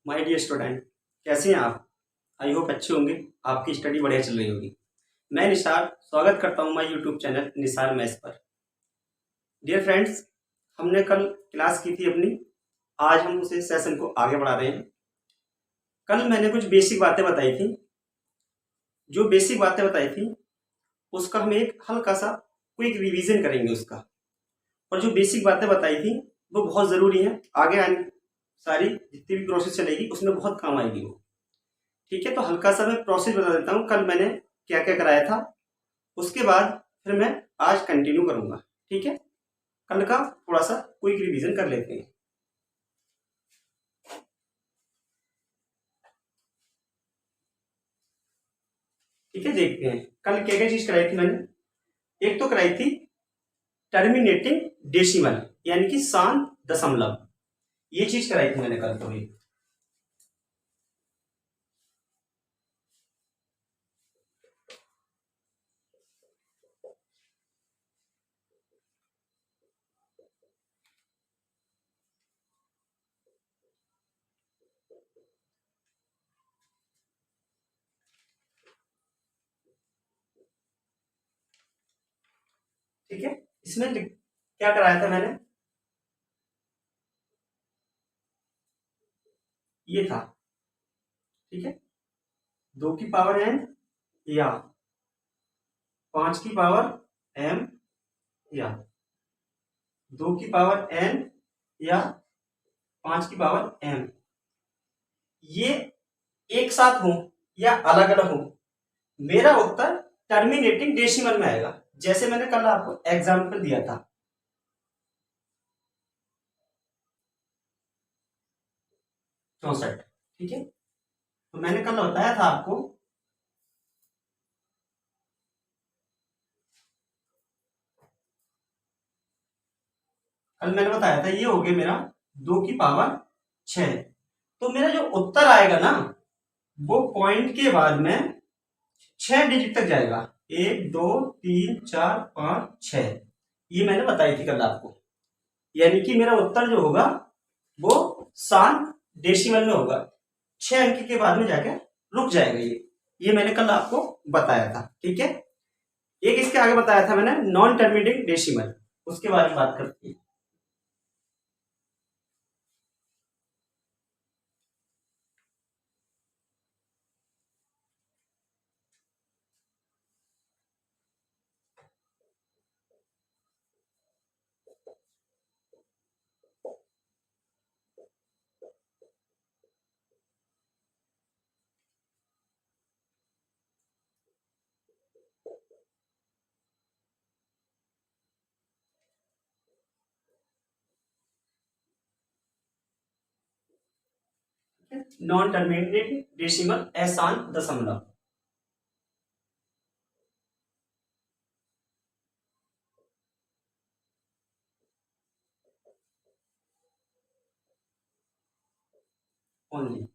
My dear student, कैसे हैं आप? आई होप अच्छे होंगे। आपकी स्टडी बढ़िया चल रही होगी। मैं निसार स्वागत करता हूं my YouTube channel Nisar maths पर। डियर फ्रेंड्स, हमने कल क्लास की थी अपनी। आज हम उसे सेशन को आगे बढ़ा रहे हैं। कल मैंने कुछ बेसिक बातें बताई थी। जो बेसिक बातें बताई थी उसका हम एक हल्का सा क्विक रिवीजन करेंगे उसका। और जो बेसिक बातें बताई थी वो बहुत ज़रूरी है, आगे आने सारी जितनी भी प्रोसेस चलेगी उसमें बहुत काम आएगी वो। ठीक है, तो हल्का सा मैं प्रोसेस बता देता हूँ कल मैंने क्या क्या कराया था। उसके बाद फिर मैं आज कंटिन्यू करूंगा। ठीक है, कल का थोड़ा सा क्विक रिवीजन कर लेते हैं। ठीक है, देखते हैं कल क्या क्या चीज कराई थी मैंने। एक तो कराई थी टर्मिनेटिंग डेसिमल, यानी कि शांत दशमलव। ये चीज कराई थी मैंने कल तो। ठीक है, इसमें क्या कराया था मैंने, ये था। ठीक है, 2 की पावर n या 5 की पावर m या 2 की पावर n या 5 की पावर m, ये एक साथ हो या अलग अलग हो, मेरा उत्तर टर्मिनेटिंग डेसिमल में आएगा। जैसे मैंने कल आपको एग्जांपल दिया था 64। ठीक है, तो मैंने कल बताया था आपको कल मैंने बताया था ये हो गया मेरा 2 की पावर 6। तो मेरा जो उत्तर आएगा ना वो पॉइंट के बाद में 6 डिजिट तक जाएगा। 1 2 3 4 5 6, ये मैंने बताई थी कल आपको। यानी कि मेरा उत्तर जो होगा वो शांत डेसिमल में होगा, 6 अंक के बाद में जाके रुक जाएगा ये मैंने कल आपको बताया था। ठीक है, एक इसके आगे बताया था मैंने नॉन टर्मिनेटिंग डेसिमल, उसके बारे में बात करते हैं। नॉन टर्मिनेटिंग डेसिमल अशांत दशमलव। ओनली,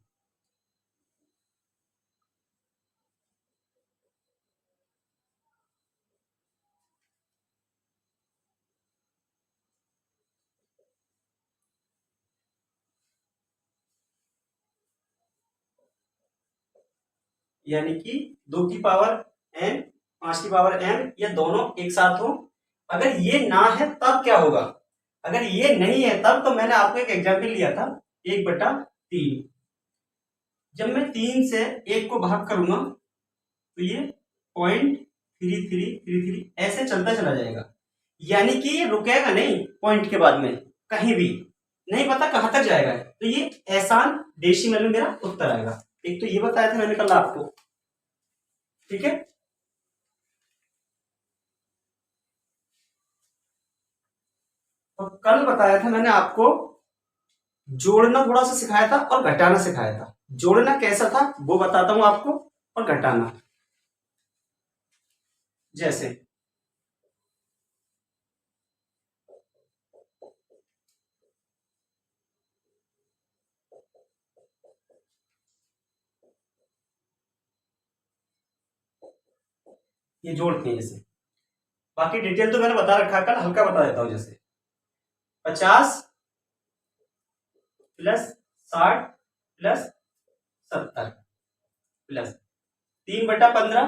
यानी कि 2 की पावर n 5 की पावर m या दोनों एक साथ हो। अगर ये ना है तब क्या होगा, अगर ये नहीं है तब तो मैंने आपको एक एग्जाम्पल लिया था 1/3। जब मैं 3 से 1 को भाग करूंगा तो ये 0.3333 ऐसे चलता चला जाएगा। यानी कि ये रुकेगा नहीं पॉइंट के बाद में कहीं भी, नहीं पता कहां तक जाएगा। तो ये एहसान डेसिमल में मेरा उत्तर आएगा। एक तो ये बताया था मैंने कल आपको। ठीक है, तो कल बताया था मैंने आपको जोड़ना थोड़ा सा सिखाया था और घटाना सिखाया था। जोड़ना कैसा था वो बताता हूं आपको, और घटाना जैसे ये जोड़ते हैं जैसे। बाकी डिटेल तो मैंने बता रखा, कल हल्का बता देता हूं। जैसे 50 + 60 प्लस 70 प्लस 3/15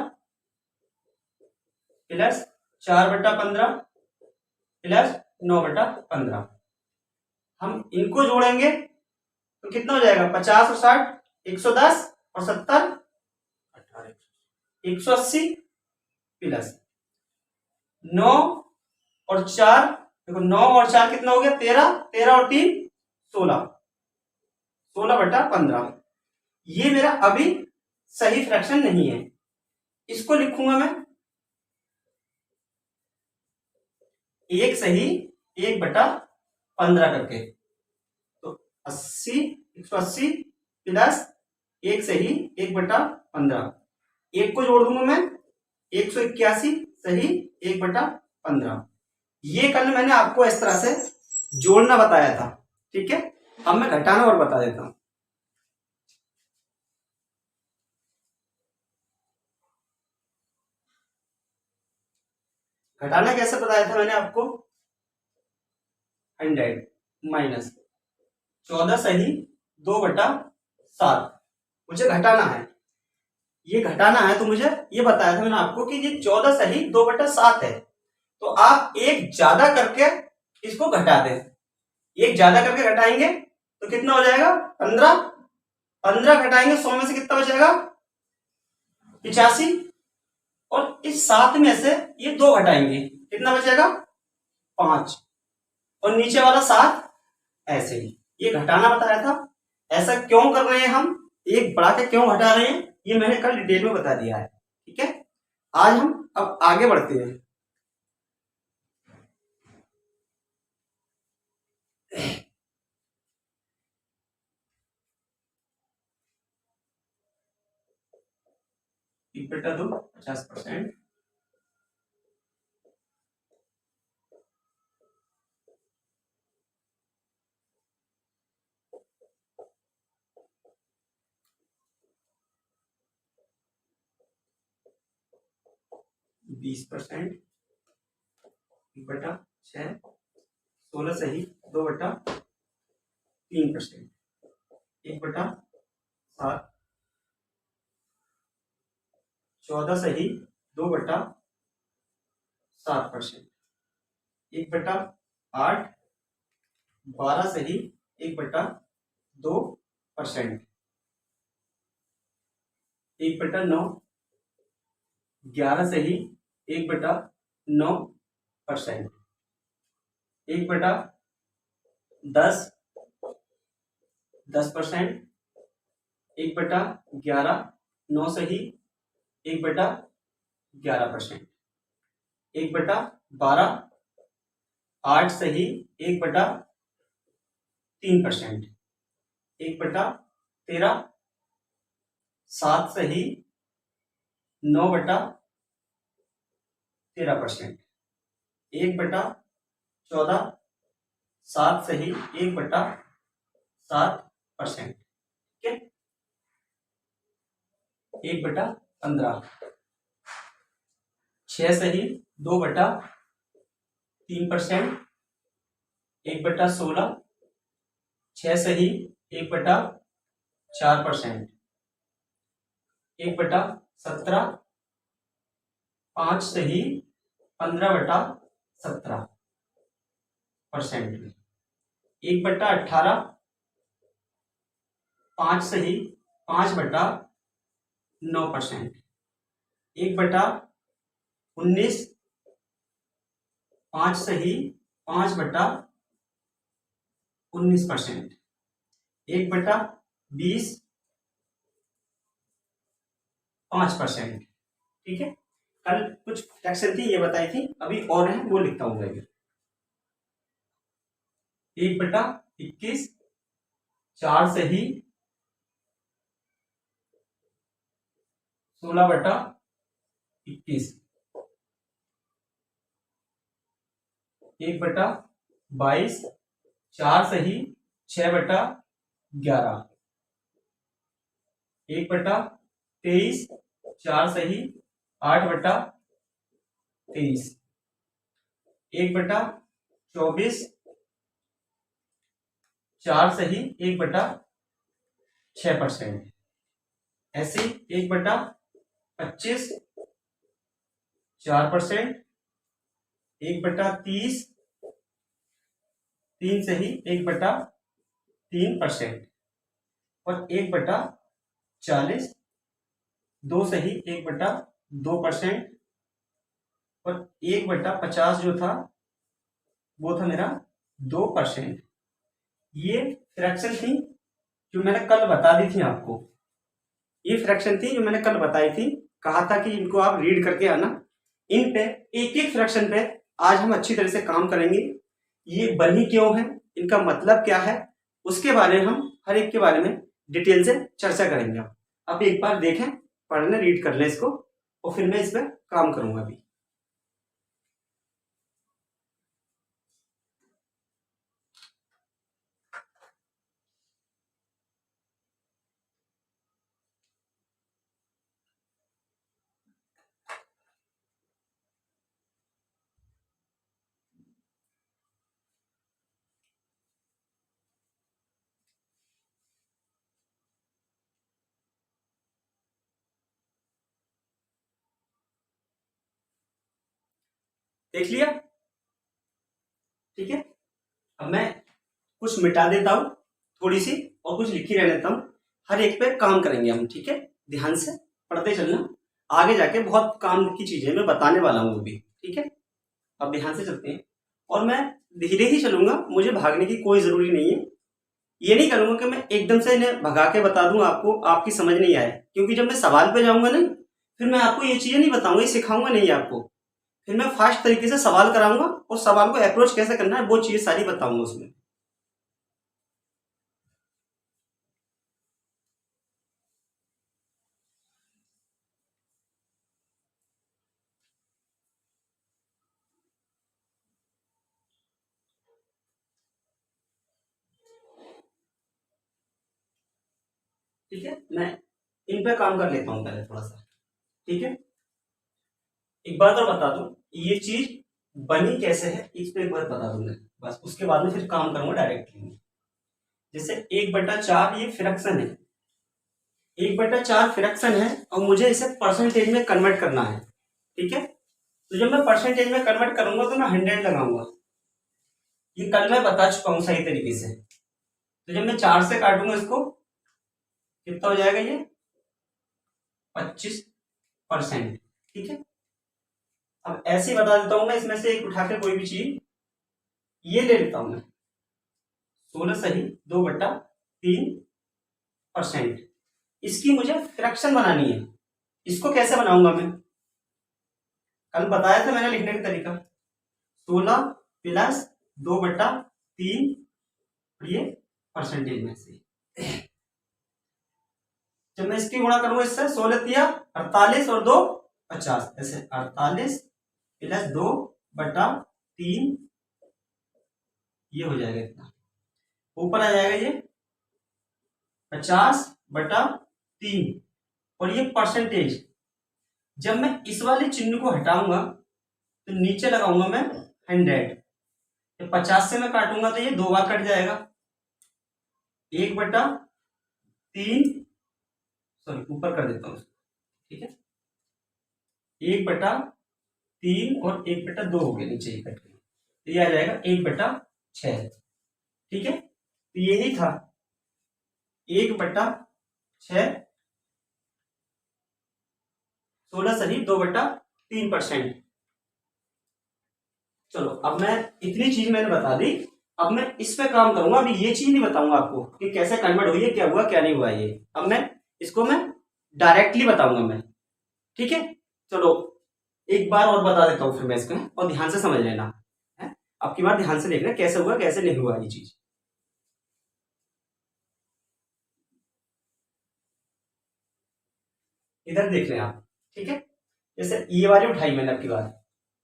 प्लस 4/15 प्लस 9/15। हम इनको जोड़ेंगे तो कितना हो जाएगा? 50 और 60 110 और 70 180 प्लस 9 और 4, देखो 9 और 4 कितना हो गया? 13, 13 और 3 16, 16/15। ये मेरा अभी सही फ्रैक्शन नहीं है, इसको लिखूंगा मैं 1 सही 1/15 करके। तो 80 180 प्लस 1 सही 1/15, एक को जोड़ दूंगा मैं 181 सही 1/15। ये कल मैंने आपको इस तरह से जोड़ना बताया था, ठीक है। अब मैं घटाना और बता देता हूं। घटाना कैसे बताया था मैंने आपको? 100 माइनस 14 सही 2/7 मुझे घटाना है। ये घटाना है तो मुझे ये बताया था मैंने आपको कि ये 14 सही 2/7 है, तो आप एक ज्यादा करके इसको घटा दें। एक ज्यादा करके घटाएंगे तो कितना हो जाएगा? 15, 15 घटाएंगे 100 में से कितना बचेगा? 85, और इस 7 में से ये 2 घटाएंगे कितना बचेगा? 5, और नीचे वाला 7 ऐसे ही। ये घटाना बताया था। ऐसा क्यों कर रहे हैं हम, एक बढ़ा के क्यों घटा रहे हैं, ये मैंने कल डिटेल में बता दिया है, ठीक है। आज हम अब आगे बढ़ते हैं। बेटा दो 50%, %20 बटा 6, 16 सही 2/3%, 1/7, 14 सही 2/7%, 1/8, 12 सही 1/2%, 1/9, 11 सही 1/9%, 1/10, 10%, 1/11, 9 सही 1/11%, 1/12, 8 सही 1/3%, 1/13, 7 सही 9/13%, 1/14, 7 सही 1/7%, ठीक है। 1/15, 6 सही 2/3%, 1/16, 6 सही 1/4%, 1/17, 5 सही 15/17%, 1/18, 5 सही 5/9%, 1/19, 5 सही 5/19%, 1/20, 5%, ठीक है। कल कुछ फ्रैक्शन थी ये बताई थी, अभी और है वो लिखता हूं मैं। 1/21, 4 सही 16/21, 1/22, 4 सही 6/11, 1/23, 4 सही 8/23, 1/24, 4 सही 6%। ऐसे 1/25 4%, 1/30 3 से ही 1/3%, और 1/40 2 से ही 1/2%, और 1/50 जो था वो था मेरा 2%। ये फ्रैक्शन थी जो मैंने कल बता दी थी आपको। ये फ्रैक्शन थी जो मैंने कल बताई थी, कहा था कि इनको आप रीड करके आना। इन पे एक एक फ्रैक्शन पे आज हम अच्छी तरह से काम करेंगे। ये बनी क्यों है, इनका मतलब क्या है, उसके बारे में हम हर एक के बारे में डिटेल से चर्चा करेंगे। आप एक बार देखें, पढ़ लें, रीड कर लें इसको, और फिर मैं इस पर काम करूंगा अभी। देख लिया? ठीक है, अब मैं कुछ मिटा देता हूं थोड़ी सी, और कुछ लिखी रह लेता हूं। हर एक पे काम करेंगे हम, ठीक है? ध्यान से पढ़ते चलना, आगे जाके बहुत काम की चीजें मैं बताने वाला हूं वो भी, ठीक है? अब ध्यान से चलते हैं, और मैं धीरे ही चलूंगा, मुझे भागने की कोई जरूरी नहीं है। ये नहीं करूंगा कि मैं एकदम से इन्हें भगा के बता दूं आपको, आपकी समझ नहीं आए, क्योंकि जब मैं सवाल पे जाऊंगा नहीं, फिर मैं आपको ये चीजें नहीं बताऊंगा, ये सिखाऊंगा नहीं आपको। फिर मैं फास्ट तरीके से सवाल कराऊंगा, और सवाल को अप्रोच कैसे करना है वो चीजें सारी बताऊंगा उसमें। ठीक है, मैं इन पे काम कर लेता हूँ पहले थोड़ा सा, ठीक है? एक बात और बता दूं, ये चीज बनी कैसे है इस पे एक बात बता दूं मैं, बस उसके बाद में फिर काम करूंगा डायरेक्टली। जैसे 1/4 ये फ्रैक्शन है, 1/4 फ्रैक्शन है, और मुझे इसे परसेंटेज में कन्वर्ट करना है, ठीक है? तो जब मैं परसेंटेज में कन्वर्ट करूंगा तो मैं 100 लगाऊंगा। ये कल मैं बता चुका हूँ सही तरीके से। तो जब मैं 4 से काटूंगा इसको, कितना हो जाएगा ये? 25%, ठीक है? अब ऐसे ही बता देता हूं मैं, इसमें से एक उठा के कोई भी चीज ये ले लेता हूं मैं, 16 सही 2/3%। इसकी मुझे फ्रैक्शन बनानी है। इसको कैसे बनाऊंगा मैं? कल बताया था मैंने लिखने का तरीका, 16 प्लस 2/3, ये परसेंटेज में से। जब मैं इसकी गुणा करूंगा इससे, 16 तिया 48 और 2 50, ऐसे 48 प्लस 2/3, ये हो जाएगा इतना। ऊपर आ जाएगा ये 50/3, और ये परसेंटेज। जब मैं इस वाले चिन्ह को हटाऊंगा तो नीचे लगाऊंगा मैं 100। 50 से मैं काटूंगा तो ये 2 बार कट जाएगा, 1/3, सॉरी ऊपर कर देता हूँ, ठीक है? 1/3 और 1/2 हो गया, नीचे ही कट गया, तो ये आ जाएगा 1/6, ठीक है? तो यही था 1/6, 16 सही 2/3%। चलो, अब मैं इतनी चीज मैंने बता दी, अब मैं इस पे काम करूंगा। अभी ये चीज नहीं बताऊंगा आपको कि कैसे कन्वर्ट हुई है, क्या हुआ क्या नहीं हुआ ये। अब मैं इसको मैं डायरेक्टली बताऊंगा मैं, ठीक है? चलो, एक बार और बता देता हूँ फिर मैं इसको, और ध्यान से समझ लेना है। अब की बार ध्यान से देखना कैसे हुआ कैसे नहीं हुआ ये चीज। इधर देख लें आप, ठीक है? जैसे ये वाली उठाई मैंने अब की बार,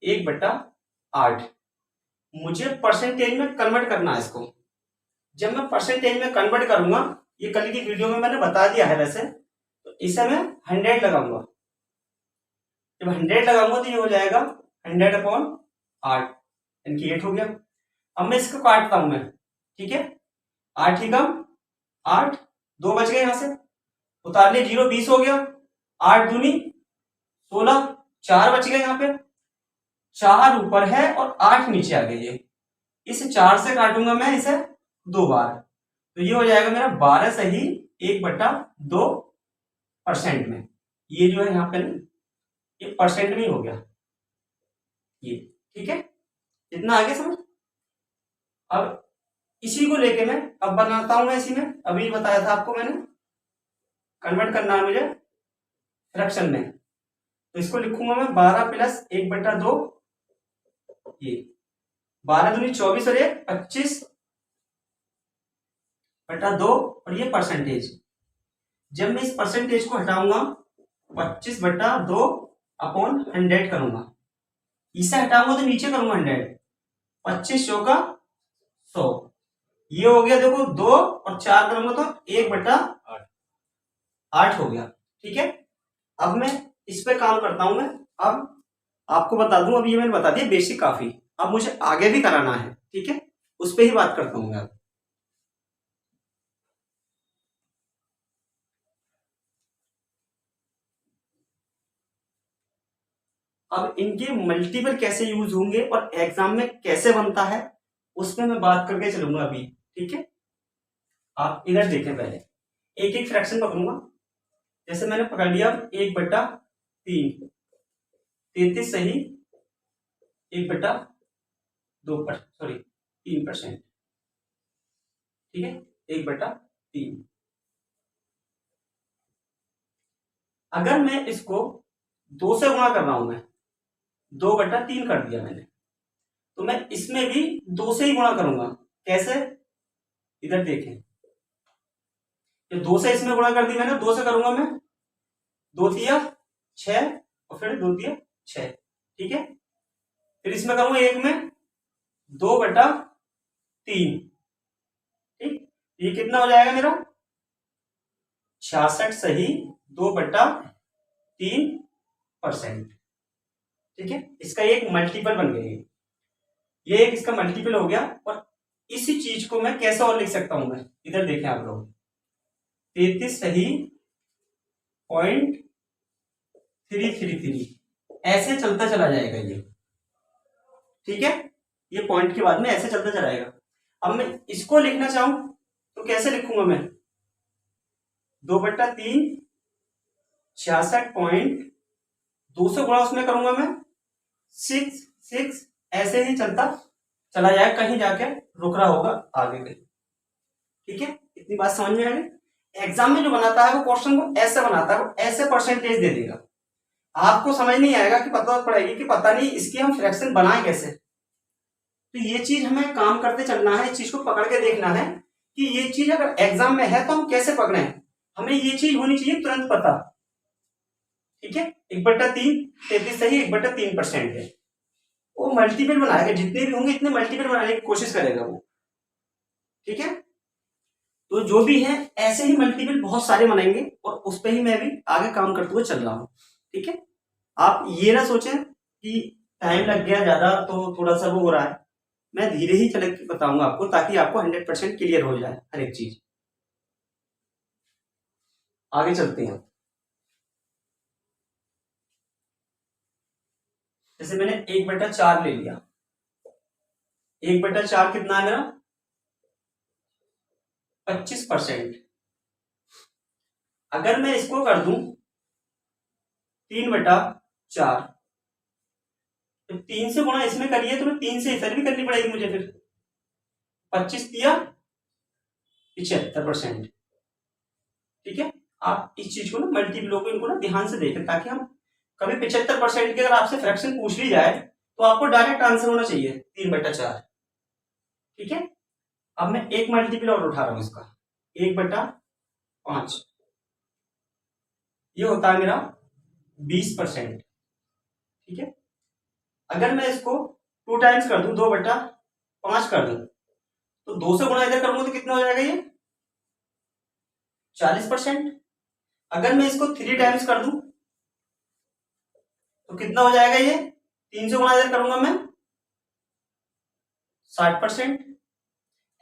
1/8, मुझे परसेंटेज में कन्वर्ट करना है इसको। जब मैं परसेंटेज में कन्वर्ट करूंगा, ये कल की वीडियो में मैंने बता दिया है वैसे, तो इसे मैं 100 लगाऊंगा। जब 100 लगाऊंगा तो ये हो जाएगा 100/8, यानी 8 हो गया। अब मैं इसको काटता हूं मैं, ठीक है? 8 ही कम 8, 2 बच गए यहां से, उतार लिए 0, 20 हो गया, 8 दूनी 16, 4 बच गए यहाँ पे, 4 ऊपर है और 8 नीचे आ गए। ये इस 4 से काटूंगा मैं इसे 2 बार, तो ये हो जाएगा मेरा 12 सही 1/2% में। ये जो है यहाँ पे ये परसेंट में हो गया ये, ठीक है, इतना आगे समझ। अब इसी को लेके मैं अब बनाता हूं मैं इसी में, अभी बताया था आपको मैंने, कन्वर्ट करना है मुझे फ्रैक्शन में, तो इसको लिखूंगा मैं 12 प्लस 1/2, ये 12 दूनी 24 और 1 25/2, और ये परसेंटेज। जब मैं इस परसेंटेज को हटाऊंगा 25/2 अपॉन 100 करूंगा, इसे हटाऊंगा तो नीचे करूंगा 100, 25 चौका 100, ये हो गया देखो 2 और 4 करूंगा तो 1/8 हो गया, ठीक है। अब मैं इस पे काम करता हूं मैं, अब आपको बता दूं, अभी ये मैंने बता दिया बेसिक काफी, अब मुझे आगे भी कराना है, ठीक है, उस पे ही बात करता हूं मैं अब। अब इनके मल्टीपल कैसे यूज होंगे और एग्जाम में कैसे बनता है उसमें मैं बात करके चलूंगा अभी, ठीक है। आप इधर देखें, पहले एक एक फ्रैक्शन पकड़ूंगा, जैसे मैंने पकड़ लिया 1/3, 33 सही 1/2 पर, सॉरी 3%, ठीक है, 1/3। अगर मैं इसको 2 से गुणा कर रहा हूं मैं, 2/3 कर दिया मैंने, तो मैं इसमें भी 2 से ही गुणा करूंगा। कैसे, इधर देखें, ये 2 से इसमें गुणा कर दी मैंने, 2 से करूंगा मैं, 2 तिया 6 और फिर 2 तिया 6, ठीक है। फिर इसमें करूंगा 1 में 2/3, ठीक, ये कितना हो जाएगा मेरा 66 सही 2/3%, ठीक है। इसका एक मल्टीपल बन गया, ये एक इसका मल्टीपल हो गया। और इसी चीज को मैं कैसे और लिख सकता हूं मैं, इधर देखें आप लोग, 33 सही 0.333, ऐसे चलता चला जाएगा ये, ठीक है, ये पॉइंट के बाद में ऐसे चलता चला जाएगा। अब मैं इसको लिखना चाहूं तो कैसे लिखूंगा मैं, 2/3 66.200 गुणा उसमें करूंगा मैं 6 ऐसे ही चलता चला जाएगा, कहीं जाके रुक रहा होगा आगे कहीं, ठीक है। इतनी बात समझ में आ गई। एग्जाम में जो बनाता है वो क्वेश्चन को ऐसे बनाता है, वो ऐसे परसेंटेज दे देगा, आपको समझ नहीं आएगा कि पता पड़ेगी कि पता नहीं इसकी हम फ्रैक्शन बनाए कैसे। तो ये चीज हमें काम करते चलना है, इस चीज को पकड़ के देखना है कि ये चीज अगर एग्जाम में है तो हम कैसे पकड़े, हमें ये चीज होनी चाहिए तुरंत पता, ठीक है। 1/3 33 सही 1/3% है, वो मल्टीपल बनाएगा, जितने भी होंगे इतने मल्टीपल बनाने की कोशिश करेगा वो, ठीक है। तो जो भी है ऐसे ही मल्टीपल बहुत सारे बनाएंगे और उस पर ही मैं भी आगे काम करते हुए चल रहा हूँ, ठीक है। आप ये ना सोचें कि टाइम लग गया ज्यादा तो थोड़ा सा वो हो रहा है, मैं धीरे ही चल के बताऊंगा आपको ताकि आपको 100% क्लियर हो जाए हर एक चीज। आगे चलते हैं, जैसे मैंने 1/4 ले लिया, 1/4 कितना है मेरा 25%। अगर मैं इसको कर दूं 3/4, तो 3 से गुणा इसमें करिए तो 3 से इधर भी करनी पड़ेगी मुझे, फिर 25 दिया 75%, ठीक है। आप इस चीज को ना मल्टीप्लो को इनको ना ध्यान से देखें ताकि हम कभी 75% की अगर आपसे फ्रैक्शन पूछ ली जाए तो आपको डायरेक्ट आंसर होना चाहिए 3/4, ठीक है। अब मैं एक मल्टीपल और उठा रहा हूं इसका 1/5, ये होता है मेरा 20%, ठीक है। अगर मैं इसको 2 टाइम्स कर दूं 2/5 कर दूं तो 2 से गुणा इधर करूंगा तो कितना हो जाएगा ये 40%। अगर मैं इसको 3 टाइम्स कर दूं तो कितना हो जाएगा ये 3 से गुणा इधर करूंगा मैं 60%।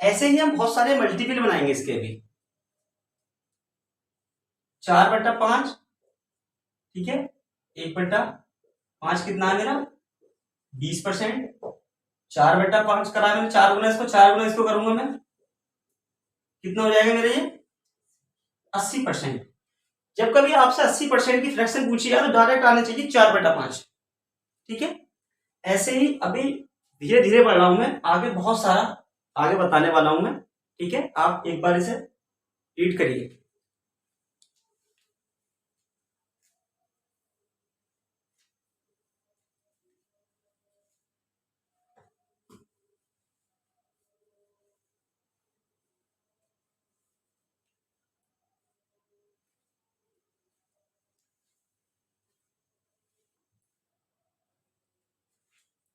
ऐसे ही हम बहुत सारे मल्टीपल बनाएंगे इसके भी, 4/5, ठीक है। 1/5 कितना है मेरा? 20%। 4/5 करा मैंने, 4 गुना इसको करूंगा मैं, कितना हो जाएगा मेरा ये? 80%। जब कभी आपसे 80% की फ्रैक्शन पूछी जाए तो डायरेक्ट आना चाहिए 4/5, ठीक है। ऐसे ही अभी धीरे धीरे बढ़ रहा हूं मैं, आगे बहुत सारा आगे बताने वाला हूं मैं, ठीक है। आप एक बार इसे रीड करिए।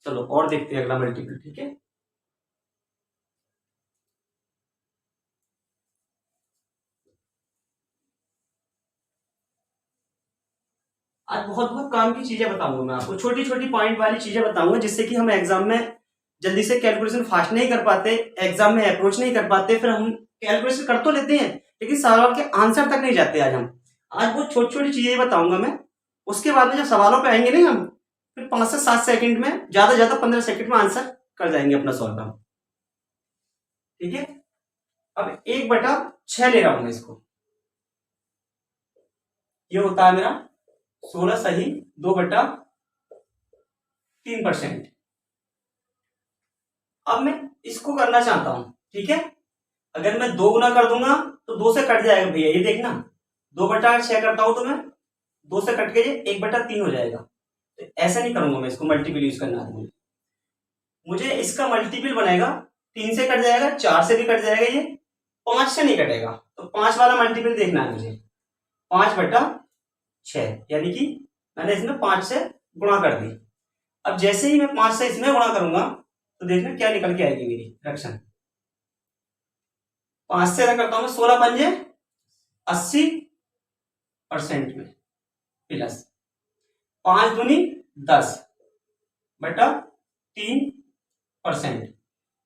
चलो और देखते हैं अगला मल्टीपल, ठीक है। आज बहुत बहुत काम की चीजें बताऊंगा मैं आपको, छोटी छोटी पॉइंट वाली चीजें बताऊंगा, जिससे कि हम एग्जाम में जल्दी से कैलकुलेशन फास्ट नहीं कर पाते, एग्जाम में अप्रोच नहीं कर पाते, फिर हम कैलकुलेशन कर तो लेते हैं लेकिन सवाल के आंसर तक नहीं जाते। आज वो छोटी छोटी चीजें बताऊंगा मैं। उसके बाद में जब सवालों पे आएंगे नहीं हम, फिर 5 से 7 सेकंड में, ज्यादा ज्यादा 15 सेकंड में आंसर कर जाएंगे अपना सॉल्व हम, ठीक है। अब 1/6 ले रहा हूं मैं इसको, ये होता है मेरा 16 सही 2/3%। अब मैं इसको करना चाहता हूं, ठीक है। अगर मैं 2 गुना कर दूंगा तो 2 से कट जाएगा भैया, ये देखना। 2/6 करता हूं तो मैं 2 से कट के ये 1/3 हो जाएगा। तो ऐसा नहीं करूंगा मैं, इसको मल्टीपल यूज करना है मुझे। इसका मल्टीपल बनेगा, 3 से कट जाएगा, 4 से भी कट जाएगा, ये 5 से नहीं कटेगा। तो 5 वाला मल्टीपल देखना है मुझे, 5/6, यानी कि मैंने इसमें 5 से गुणा कर दी। अब जैसे ही मैं 5 से इसमें गुणा करूंगा तो देखना क्या निकल के आएगी मेरी फ्रैक्शन। 5 से करता हूं मैं, 16×5 80% में, प्लस 5×2 10/3%।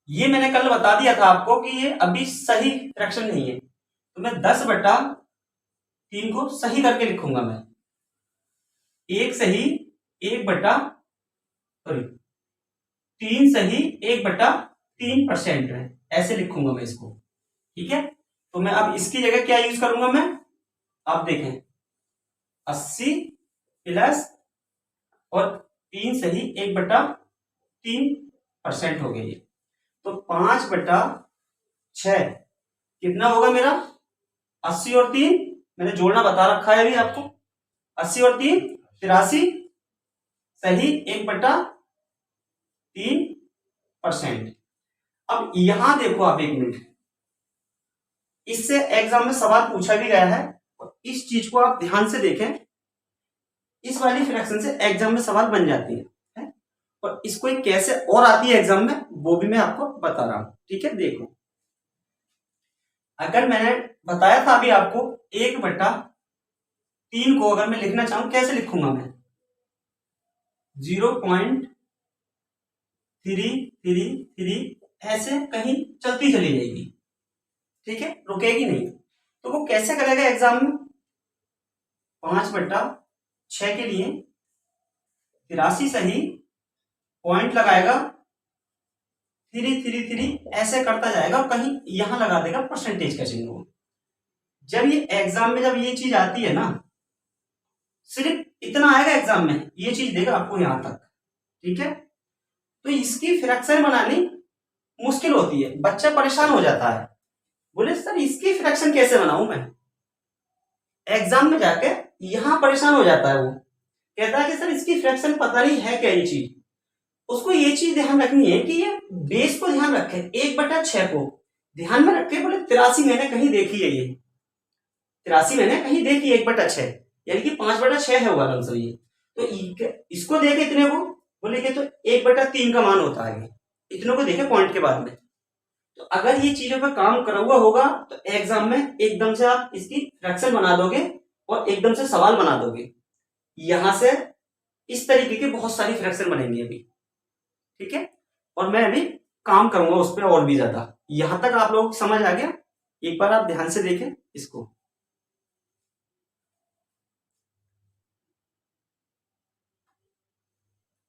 ये मैंने कल बता दिया था आपको कि ये अभी सही फ्रैक्शन नहीं है, तो मैं 10/3 को सही करके लिखूंगा मैं। एक सही 3 सही 1/3% है, ऐसे लिखूंगा मैं इसको, ठीक है। तो मैं अब इसकी जगह क्या यूज करूंगा मैं, आप देखें, 80 प्लस और 3 सही 1/3% हो गई। तो 5/6 कितना होगा मेरा? 80 और 3 मैंने जोड़ना बता रखा है अभी आपको, 80 और 3 83 सही 1/3%। अब यहां देखो आप, 1 मिनट, इससे एग्जाम में सवाल पूछा भी गया है, और इस चीज को आप ध्यान से देखें। इस वाली फ्रैक्शन से एग्जाम में सवाल बन जाती है, और इसको कैसे और आती है एग्जाम में वो भी मैं आपको बता रहा हूं, ठीक है। देखो, अगर मैंने बताया था अभी आपको 1/3 को अगर मैं लिखना चाहूं कैसे लिखूंगा मैं, 0.333 ऐसे कहीं चलती चली जाएगी, ठीक है, रुकेगी नहीं। तो वो कैसे करेगा एग्जाम में, 5/6 के लिए 83 सही पॉइंट लगाएगा, 333 ऐसे करता जाएगा, और कहीं यहां लगा देगा परसेंटेज का चिन्ह। जब ये एग्जाम में जब ये चीज आती है ना, सिर्फ इतना आएगा एग्जाम में, ये चीज देगा आपको यहां तक, ठीक है। तो इसकी फ्रैक्शन बनानी मुश्किल होती है, बच्चा परेशान हो जाता है, बोले सर इसकी फ्रैक्शन कैसे बनाऊं मैं। एग्जाम में जाके यहां परेशान हो जाता है, वो कहता है कि सर इसकी फ्रैक्शन पता नहीं है क्या ये चीज। उसको ये चीज ध्यान रखनी है कि ये बेस को ध्यान रखे, 1/6 को ध्यान में रखे। बोले 83 मैंने कहीं देखी है, ये 83 मैंने कहीं देखी है 1/6, यानी कि 5/6 है होगा लमसम ये। तो इसको देखे इतने को, बोले कि तो 1/3 का मान होता है, इतने को देखे पॉइंट के बाद में। तो अगर ये चीजों पर काम करा हुआ होगा तो एग्जाम में एकदम से आप इसकी फ्रैक्शन बना दोगे और एकदम से सवाल बना दोगे। यहां से इस तरीके के बहुत सारी फ्रैक्शन बनेंगी अभी, ठीक है। और मैं अभी काम करूंगा उस पर और भी ज्यादा। यहां तक आप लोगों को समझ आ गया? एक बार आप ध्यान से देखें इसको।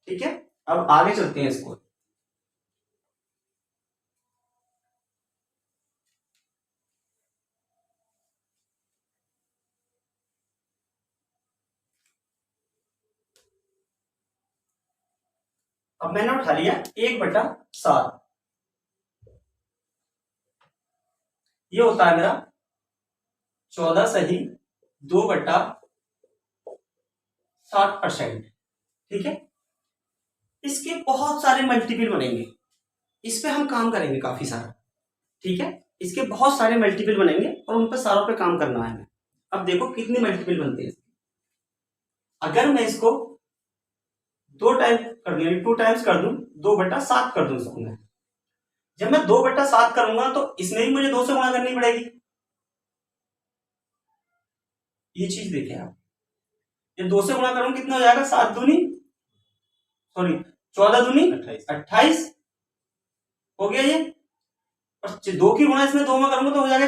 ठीक है, अब आगे चलते हैं इसको। अब मैंने उठा लिया 1/7, ये होता है मेरा 14 सही 2/60%। ठीक है, इसके बहुत सारे मल्टीपल बनेंगे, इस पे हम काम करेंगे काफी सारा। ठीक है, इसके बहुत सारे मल्टीपल बनेंगे और उन पर सारों पे काम करना है हमें। अब देखो कितने मल्टीपल बनते हैं। अगर मैं इसको 2 टाइम कर दूं, 2 टाइम्स कर दूं, 2/7 कर दूं इसको मैं। जब मैं 2/7 करूंगा तो इसमें भी मुझे 2 से गुणा करनी पड़ेगी। ये चीज देखें आप, ये 2 से गुणा करूंगा कितना हो जाएगा, 7 दूनी सॉरी 14 दूनी 28 हो गया ये। और 2 की गुणा इसमें 2 में करूंगा तो हो जाएगा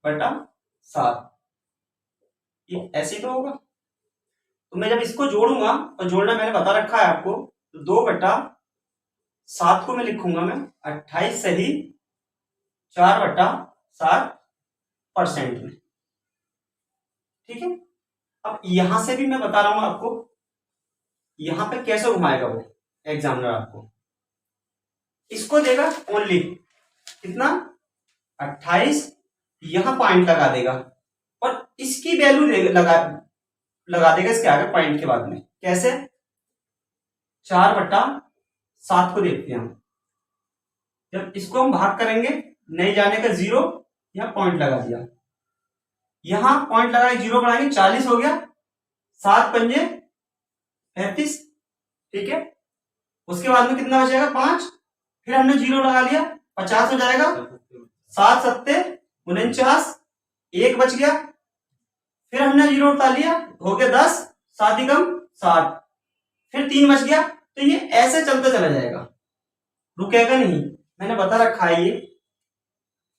4/7। ये ऐसे ही तो होगा। तो मैं जब इसको जोड़ूंगा, और जोड़ना मैंने बता रखा है आपको, तो 2/7 को मैं लिखूंगा मैं 28 सही 4/7% में। ठीक है, अब यहां से भी मैं बता रहा हूं आपको, यहां पे कैसे घुमाएगा वो एग्जामिनर आपको। इसको देगा ओनली कितना 28, यहां पॉइंट लगा देगा और इसकी वैल्यू लगा देगा इसके आगे पॉइंट के बाद में। कैसे, 4/7 को देखते हैं हम। जब इसको हम भाग करेंगे, नहीं जाने का 0, यहां पॉइंट लगा दिया, यहां पॉइंट लगाए 0 बढ़ाएंगे 40 हो गया, 7×5 35। ठीक है, उसके बाद में कितना बचेगा 5, फिर हमने 0 लगा लिया 50 हो जाएगा, 7×7=49, 1 बच गया, फिर हमने 0 उठा लिया हो गया 10, 7×7, फिर 3 बच गया। तो ये ऐसे चलते चला जाएगा, रुकेगा नहीं। मैंने बता रखा है, ये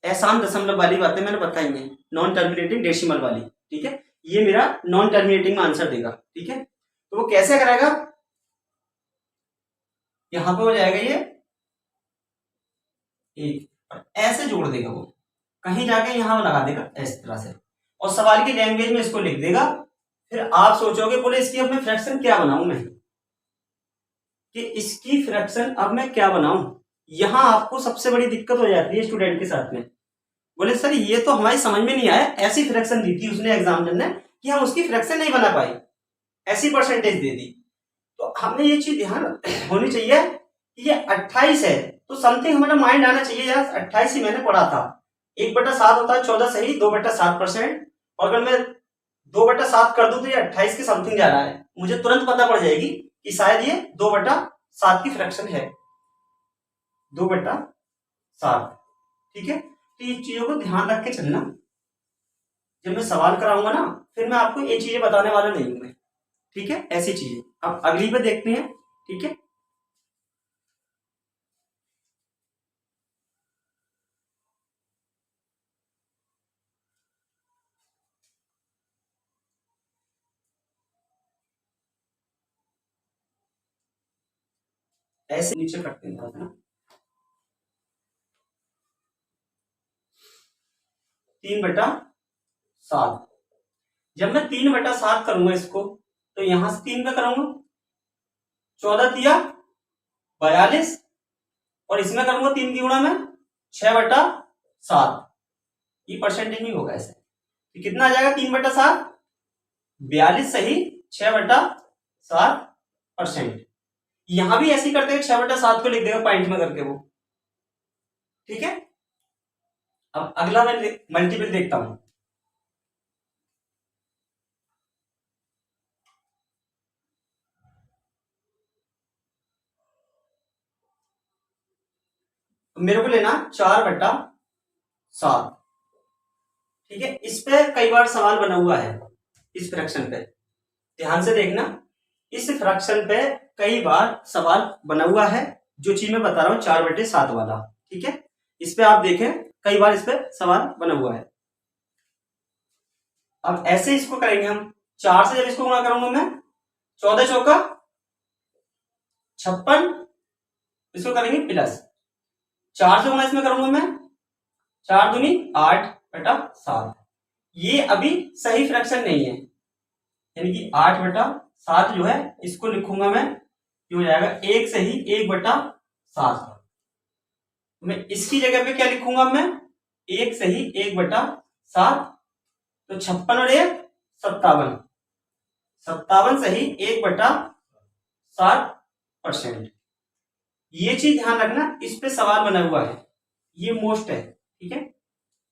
आसान दशमलव वाली बातें मैंने बताई हैं, नॉन टर्मिनेटिंग डेसिमल वाली। ठीक है, ये मेरा नॉन टर्मिनेटिंग में आंसर देगा। ठीक है, तो वो कैसे कराएगा, यहां पे हो जाएगा ये 1 और ऐसे जोड़ देगा वो, कहीं जाके यहां लगा देगा इस तरह से, और सवाल की लैंग्वेज में इसको लिख देगा। फिर आप सोचोगे बोले इसकी अब मैं फ्रैक्शन क्या बनाऊं मैं, कि इसकी फ्रैक्शन अब मैं क्या बनाऊं। यहां आपको सबसे बड़ी दिक्कत हो जाती है स्टूडेंट के साथ में। बोले सर ये तो हमारी समझ में नहीं आया, ऐसी फ्रैक्शन दी थी उसने एग्जामिनर ने कि हम उसकी फ्रैक्शन नहीं बना पाए, ऐसी परसेंटेज दे दी। तो हमने ये चीज ध्यान होनी चाहिए कि ये 28 है, तो समथिंग हमारा माइंड आना चाहिए यार 28 ही मैंने पढ़ा था। 1/7 होता है 14 सही 2/7%, और अगर मैं 2/7 कर दूं तो ये 28 के समथिंग जा रहा है, मुझे तुरंत पता पड़ जाएगी कि शायद ये 2/7 की फ्रैक्शन है, 2/7। ठीक है, तो ये चीजों को ध्यान रख के चलना। जब मैं सवाल कराऊंगा ना, फिर मैं आपको ये चीजें बताने वाला नहीं हूं मैं। ठीक है, ऐसी चीजें अब अगली पे देखते हैं। ठीक है, ऐसे नीचे करते हैं ना, 3/7। जब मैं 3/7 करूंगा इसको, तो यहां से 3 में करूंगा 14×3 = 42, और इसमें करूंगा 3 की गुणा में 6/7, ये परसेंटेज नहीं होगा ऐसे। तो कितना आ जाएगा 3/7, 42 सही 6/7%। यहां भी ऐसे ही करते हैं, 6/7 को लिख देगा पॉइंट में करके वो। ठीक है, अब अगला मैं मल्टीपल देखता हूं। मेरे को लेना 4/7। ठीक है, इस पे कई बार सवाल बना हुआ है, इस फ्रैक्शन पे ध्यान से देखना। इस फ्रैक्शन पे कई बार सवाल बना हुआ है, जो चीज मैं बता रहा हूं 4/7 वाला। ठीक है, इस पे आप देखें कई बार इस पे सवाल बना हुआ है। अब ऐसे इसको करेंगे हम, 4 से जब इसको गुणा करूंगा मैं 14 चौका 56, इसको करेंगे प्लस 4 से गुणा इसमें करूंगा मैं, 4 दूनी 8/7। ये अभी सही फ्रैक्शन नहीं है, यानी कि 8/7 जो है इसको लिखूंगा मैं, ये हो जाएगा 1 सही 1/7। मैं इसकी जगह पे क्या लिखूंगा मैं, 1 सही 1/7। तो 56 और 1 57, 57 सही 1/7%। ये चीज ध्यान रखना, इस पे सवाल बना हुआ है, ये मोस्ट है। ठीक है,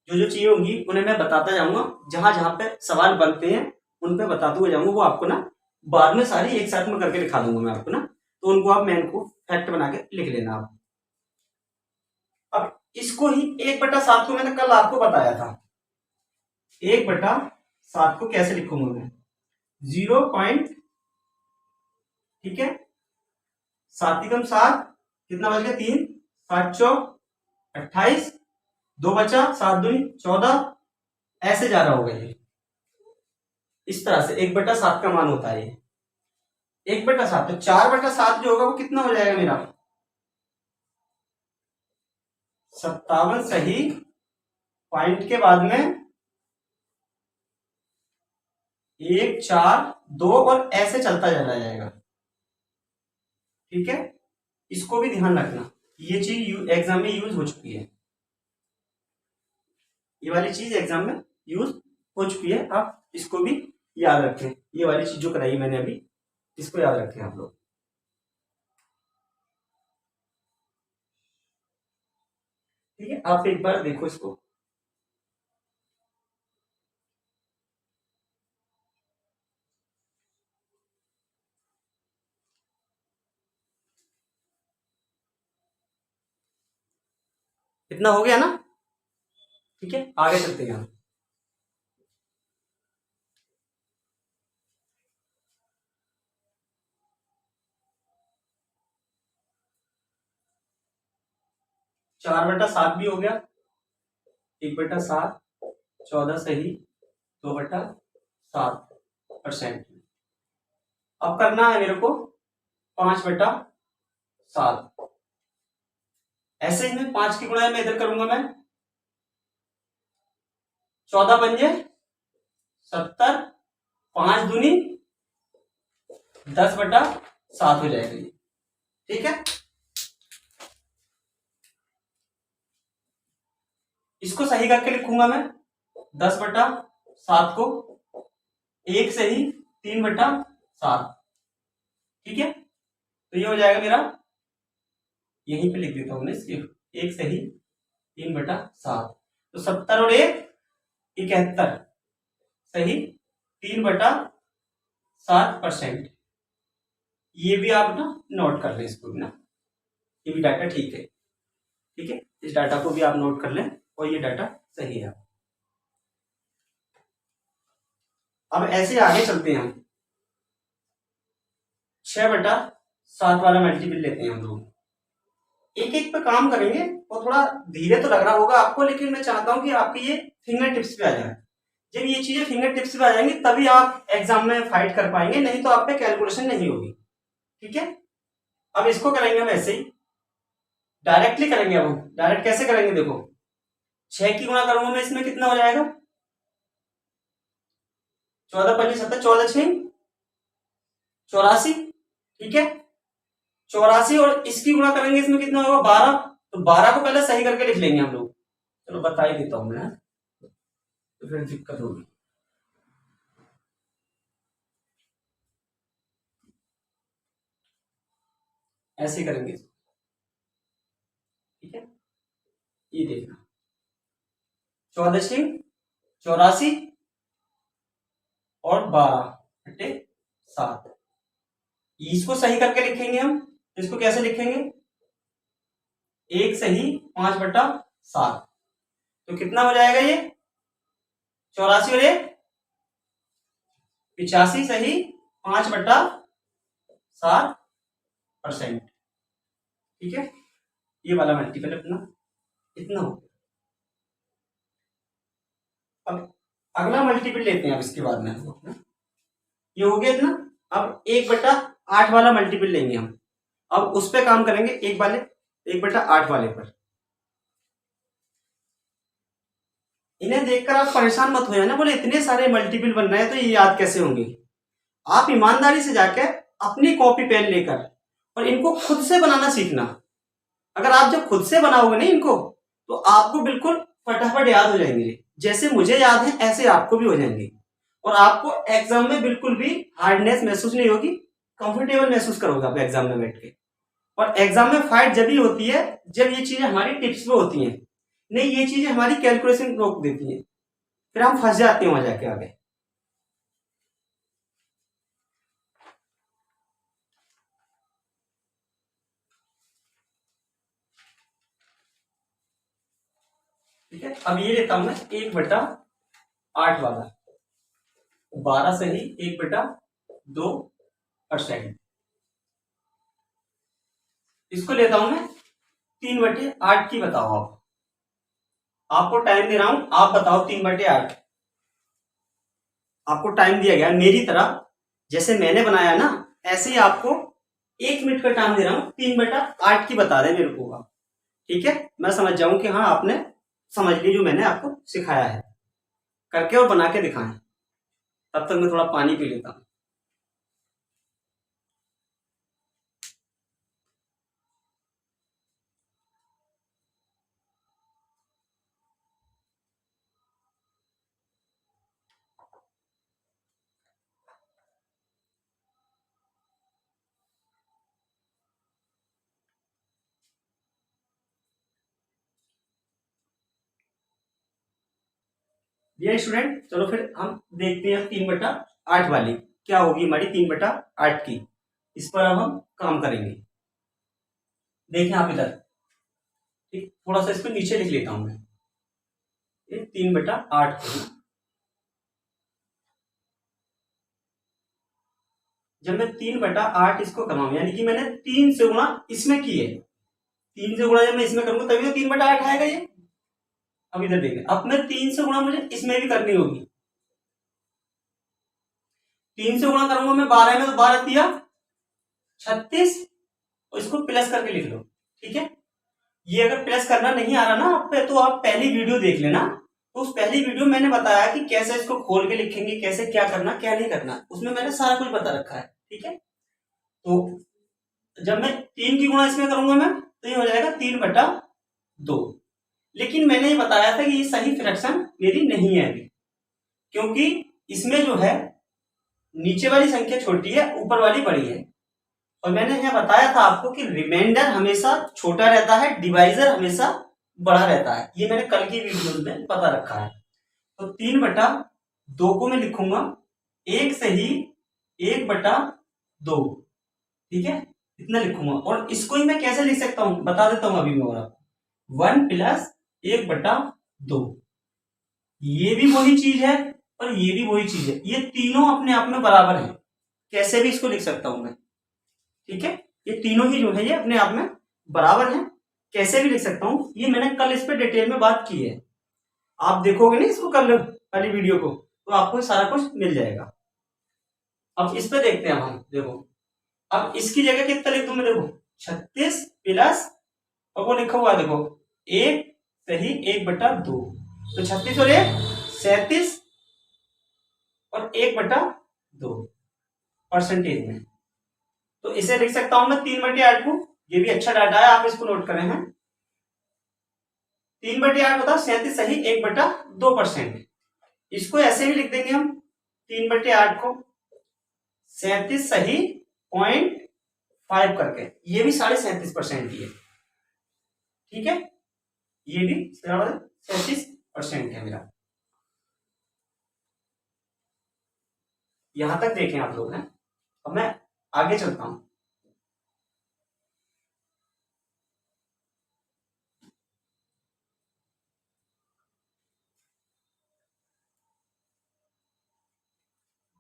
जो जो चीजें होंगी उन्हें मैं बताता जाऊंगा, जहां जहां पे सवाल बनते हैं उन पे बताते हुए जाऊंगा। वो आपको ना बाद में सारी एक साथ में करके दिखा दूंगा मैं आपको ना, तो उनको आप मैन को फैक्ट बना के लिख लेना आप। अब इसको ही 1/7 को मैंने कल आपको बताया था, 1/7 को कैसे लिखूंगा मैं, 0. ठीक है, 7 एकम 7, कितना बच गया 3, 7 चौक 28, 2 बचा, 7 दूनी 14, ऐसे जा रहा होगा ये, इस तरह से 1/7 का मान होता है ये 1/7। तो 4/7 जो होगा वो कितना हो जाएगा मेरा, 57 सही, पॉइंट के बाद में 1 4 2 और ऐसे चलता चला जाएगा। ठीक है, इसको भी ध्यान रखना, ये चीज एग्जाम में यूज हो चुकी है, ये वाली चीज एग्जाम में यूज हो चुकी है, आप इसको भी याद रखें। ये वाली चीज जो कराई मैंने अभी, इसको याद रखें आप लोग। ठीक है, आप एक बार देखो इसको, इतना हो गया ना। ठीक है, आगे चलते हैं हम। चार बटा सात भी हो गया, 1/7, 14 सही 2/7%। अब करना है मेरे को 5/7, ऐसे ही मैं 5 की गुणा में इधर करूंगा मैं, 14 पंजे 70, 5 दूनी 10/7 हो जाएगा ये। ठीक है, इसको सही करके लिखूंगा मैं, 10/7 को 1 सही 3/7। ठीक है, तो ये हो जाएगा मेरा, यहीं पे लिख देता हूं मैं सिर्फ 1 सही 3/7। तो 70 और 1 71 सही 3/7%। ये भी आप ना नोट कर लें, इसको भी ना, ये भी डाटा ठीक है। ठीक है, इस डाटा को भी आप नोट कर लें और ये डाटा सही है। अब ऐसे आगे चलते हैं हम, 6/7 वाला मल्टीपल लेते हैं हम लोग, एक एक पे काम करेंगे और थोड़ा धीरे तो लग रहा होगा आपको, लेकिन मैं चाहता हूं कि आपके ये फिंगर टिप्स पे आ जाए। जब ये चीजें फिंगर टिप्स पे आ जाएंगी तभी आप एग्जाम में फाइट कर पाएंगे, नहीं तो आप पे कैलकुलेशन नहीं होगी। ठीक है, अब इसको करेंगे हम ऐसे ही डायरेक्टली करेंगे। अब डायरेक्ट कैसे करेंगे, देखो 6 की गुणा करूंगा मैं इसमें, कितना हो जाएगा 14 5 70, 14 6 84। ठीक है, 84 और इसकी गुणा करेंगे इसमें, कितना होगा 12। तो 12 को पहले सही करके लिख लेंगे हम लोग, चलो बता ही देता हूं मैं, तो फिर दिक्कत होगी। ऐसे करेंगे, ठीक है, ये देखना 14 6 84 और 12/7, इसको सही करके लिखेंगे हम। इसको कैसे लिखेंगे, 1 सही 5/7, तो कितना हो जाएगा ये 84 और 1 85 सही 5/7%। ठीक है, ये वाला मल्टीपल अपना इतना हो गया। अब अगला मल्टीपल लेते हैं, अब इसके बाद में हम लोग ना, ये हो गया इतना। अब 1/8 वाला मल्टीपल लेंगे हम, अब उस पर काम करेंगे 1/8 वाले पर। इन्हें देखकर आप परेशान मत हो जाना, बोले इतने सारे मल्टीपल बन रहे हैं तो ये याद कैसे होंगे। आप ईमानदारी से जाके अपनी कॉपी पेन लेकर और इनको खुद से बनाना सीखना। अगर आप जब खुद से बनाओगे ना इनको, तो आपको बिल्कुल फटाफट याद हो जाएंगे। जैसे मुझे याद है ऐसे आपको भी हो जाएंगे, और आपको एग्जाम में बिल्कुल भी हार्डनेस महसूस नहीं होगी, कंफर्टेबल महसूस करोगे आप एग्जाम में बैठ के। और एग्जाम में फाइट जब भी होती है जब ये चीजें हमारी टिप्स में होती हैं, नहीं ये चीजें हमारी कैलकुलेशन रोक देती हैं, फिर हम फंस जाते हैं वहां जाके आगे। ठीक है, अब ये लेता हूं मैं 1/8 वाला, 12 से ही 1/2%। इसको लेता हूं मैं 3/8 की। बताओ आप, आपको टाइम दे रहा हूं, आप बताओ 3/8। आपको टाइम दिया गया मेरी तरह, जैसे मैंने बनाया ना ऐसे ही आपको 1 मिनट का टाइम दे रहा हूं, 3/8 की बता दे मेरे को आप। ठीक है, मैं समझ जाऊं कि हाँ आपने समझ ली जो मैंने आपको सिखाया है, करके और बना के दिखाएं। तब तक मैं थोड़ा पानी पी लेता हूं। डियर स्टूडेंट, चलो फिर हम देखते हैं 3/8 वाली क्या होगी हमारी 3/8 की। इस पर अब हम काम करेंगे। देखें आप इधर, ठीक, थोड़ा सा इसको नीचे लिख लेता हूं मैं, ये 3/8 को। जब मैं 3/8 इसको करवाऊं, यानी कि मैंने 3 से गुणा इसमें की है, 3 से गुणा जब मैं इसमें करूंगा तभी तो 3/8 आएगा ये। अब इधर देखें, अब मैं 3 से गुणा मुझे इसमें भी करनी होगी। 3 से गुणा करूंगा मैं 12 में, तो 12 दिया 36, और इसको प्लस करके लिख लो। ठीक है, ये अगर प्लस करना नहीं आ रहा ना आप पे, तो आप पहली वीडियो देख लेना। तो उस पहली वीडियो मैंने बताया कि कैसे इसको खोल के लिखेंगे, कैसे क्या करना क्या नहीं करना, उसमें मैंने सारा कुछ बता रखा है। ठीक है, तो जब मैं 3 की गुणा इसमें करूंगा मैं, तो ये हो जाएगा 3/2। लेकिन मैंने ये बताया था कि ये सही फ्रैक्शन मेरी नहीं है अभी, क्योंकि इसमें जो है नीचे वाली संख्या छोटी है, ऊपर वाली बड़ी है। और मैंने यहाँ बताया था आपको कि रिमाइंडर हमेशा छोटा रहता है, डिवाइजर हमेशा बड़ा रहता है। ये मैंने कल की वीडियो में बता रखा है। तो 3/2 को मैं लिखूंगा 1 से ही 1/2। ठीक है, इतना लिखूंगा। और इसको ही मैं कैसे लिख सकता हूं बता देता हूं अभी मैं, और आपको 1 + 1/2। ये भी वही चीज है और ये भी वही चीज है, ये तीनों अपने आप में बराबर है। कैसे भी इसको लिख सकता हूं मैं। ठीक है, ये तीनों ही जो है ये अपने आप में बराबर है, कैसे भी लिख सकता हूं। ये मैंने कल इस पे डिटेल में बात की है, आप देखोगे ना इसको कल वाली वीडियो को, तो आपको सारा कुछ मिल जाएगा। अब इस पे देखते हैं हम, देखो अब इसकी जगह कितना लिख दूं मैं, देखो 36 प्लस, और वो लिखा हुआ देखो 1 सही 1/2, तो 36 और 1 37, और 1/2 परसेंटेज में। तो इसे लिख सकता हूं मैं 3/8 को। ये भी अच्छा डाटा है, आप इसको नोट करें हैं। 3/8 होता है 37 सही 1/2%। इसको ऐसे भी लिख देंगे हम 3/8 को 37 सही 0.5 करके, ये भी 37.5% ही है। ठीक है, ये भी 37% है मेरा। यहां तक देखें आप लोग हैं। अब मैं आगे चलता हूं।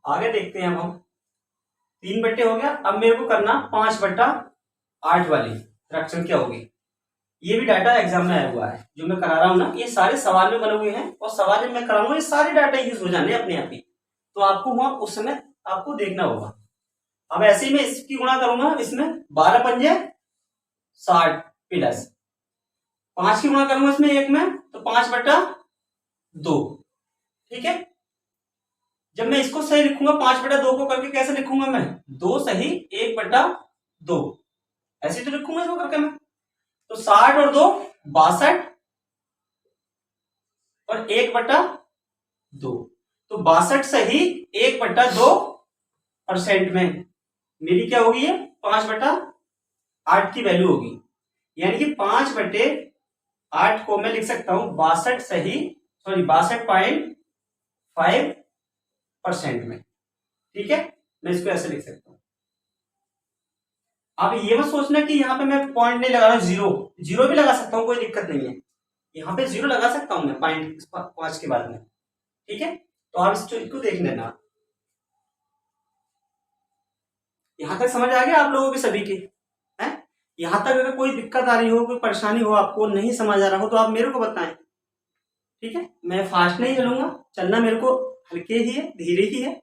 आगे देखते हैं अब हम। 3 हो गया, अब मेरे को करना 5/8 वाली फ्रैक्शन क्या होगी। ये भी डाटा एग्जाम में आया हुआ है, जो मैं करा रहा हूं ना, ये सारे सवाल में बने हुए हैं, और सवाल जब मैं कराऊंगा ये सारे डाटा यूज हो जाने अपने आप ही। तो आपको वहां उस समय आपको देखना होगा। अब ऐसे ही मैं इसकी गुणा करूंगा, इसमें 12 पंजे 60 प्लस 5 की गुणा करूंगा इसमें एक में, तो 5/2। ठीक है, जब मैं इसको सही लिखूंगा 5/2 को करके कैसे लिखूंगा मैं, 2 सही 1/2, ऐसे तो लिखूंगा इसको करके मैं। तो 60 और 2 62 और 1/2, तो 62 सही 1/2% में मेरी क्या होगी, ये 5/8 की वैल्यू होगी। यानी कि 5/8 को मैं लिख सकता हूं 62.5% में। ठीक है, मैं इसको ऐसे लिख सकता हूं। अब ये मत सोचना कि यहाँ पे मैं पॉइंट नहीं लगा रहा हूं, जीरो, जीरो भी लगा सकता हूं, कोई दिक्कत नहीं है। यहाँ पे जीरो लगा सकता हूं मैं पॉइंट 5 के बाद में। ठीक है, तो आप इस चीज को देख लेना। यहां तक समझ आ गया आप लोगों के सभी के हैं? यहां तक अगर कोई दिक्कत आ रही हो, कोई परेशानी हो, आपको नहीं समझ आ रहा हो, तो आप मेरे को बताएं। ठीक है, मैं फास्ट नहीं चलूंगा, चलना मेरे को हल्के ही है, धीरे ही है।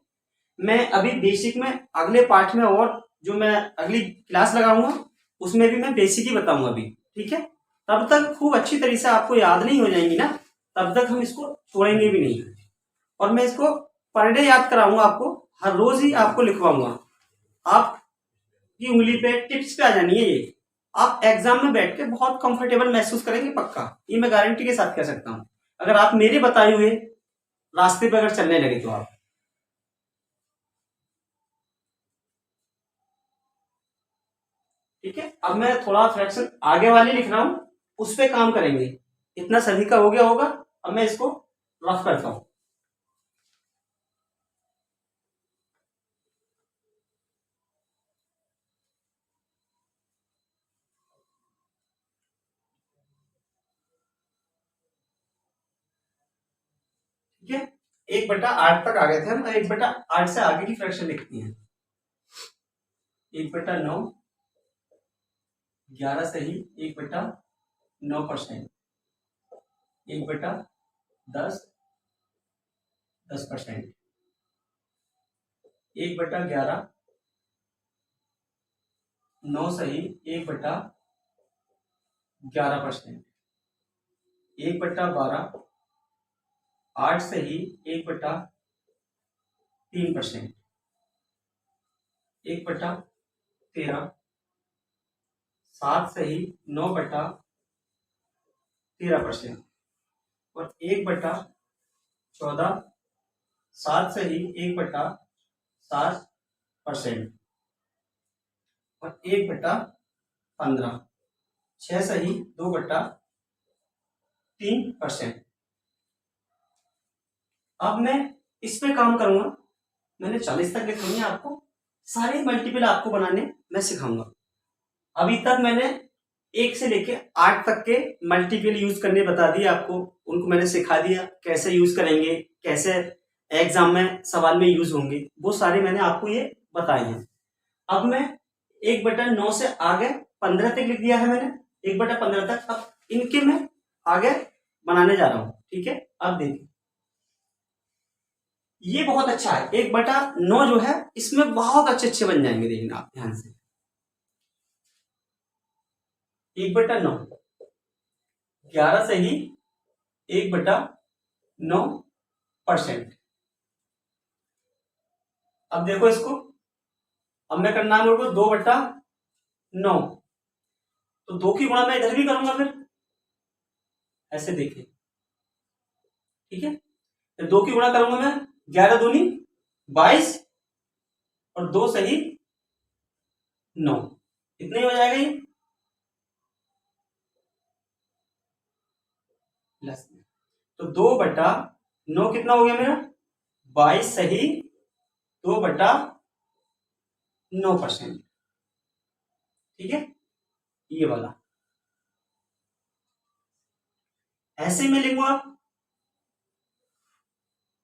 मैं अभी बेसिक में अगले पार्ट में, और जो मैं अगली क्लास लगाऊंगा उसमें भी मैं बेसिक ही बताऊंगा अभी। ठीक है, तब तक खूब अच्छी तरीके से आपको याद नहीं हो जाएंगी ना, तब तक हम इसको छोड़ेंगे भी नहीं। और मैं इसको पर डे याद कराऊंगा आपको, हर रोज ही आपको लिखवाऊंगा। आपकी उंगली पे, टिप्स पे आ जानी है ये। आप एग्जाम में बैठ के बहुत कंफर्टेबल महसूस करेंगे, पक्का, ये मैं गारंटी के साथ कह सकता हूं, अगर आप मेरे बताए हुए रास्ते पे अगर चलने लगे तो आप। ठीक है, अब मैं थोड़ा फ्रैक्शन आगे वाले लिख रहा हूं, उस पे काम करेंगे। इतना सभी का हो गया होगा, अब मैं इसको रफ करता हूं। ठीक है, 1/8 तक आ गए थे हम, 1/8 से आगे की फ्रैक्शन लिखती है। 1/9, 11 सही 1/9%, 1/10, 10%, 1/11, 9 सही 1/11%, 1/12, 8 सही 1/3%, 1/13, 7 सही 9/13%, और 1/14, 7 सही 1/7%, और 1/15, 6 सही 2/3%। अब मैं इस पे काम करूंगा, मैंने 40 तक लिखनी है आपको, सारे मल्टीपल आपको बनाने मैं सिखाऊंगा। अभी तक मैंने 1 से लेके 8 तक के मल्टीपल यूज करने बता दिए आपको, उनको मैंने सिखा दिया कैसे यूज करेंगे, कैसे एग्जाम में सवाल में यूज होंगे, वो सारे मैंने आपको ये बताए हैं। अब मैं 1/9 से आगे 15 तक लिख दिया है मैंने, 1/15 तक। अब इनके मैं आगे बनाने जा रहा हूं। ठीक है, अब देखिए, ये बहुत अच्छा है, 1/9 जो है इसमें बहुत अच्छे अच्छे बन जाएंगे, देखना आप ध्यान से। 1/9, 11 सही 1/9%। अब देखो इसको, अब मैं करना है मेरे को 2/9, तो 2 की गुणा मैं इधर भी करूंगा फिर, ऐसे देखिए। ठीक है, तो 2 की गुणा करूंगा मैं, 11 दूनी 22, और 2 सही 9, इतना ही हो जाएगा ये प्लस में। तो 2/9 कितना हो गया मेरा, 22 सही 2/9%। ठीक है, ये वाला ऐसे में लिखूंगा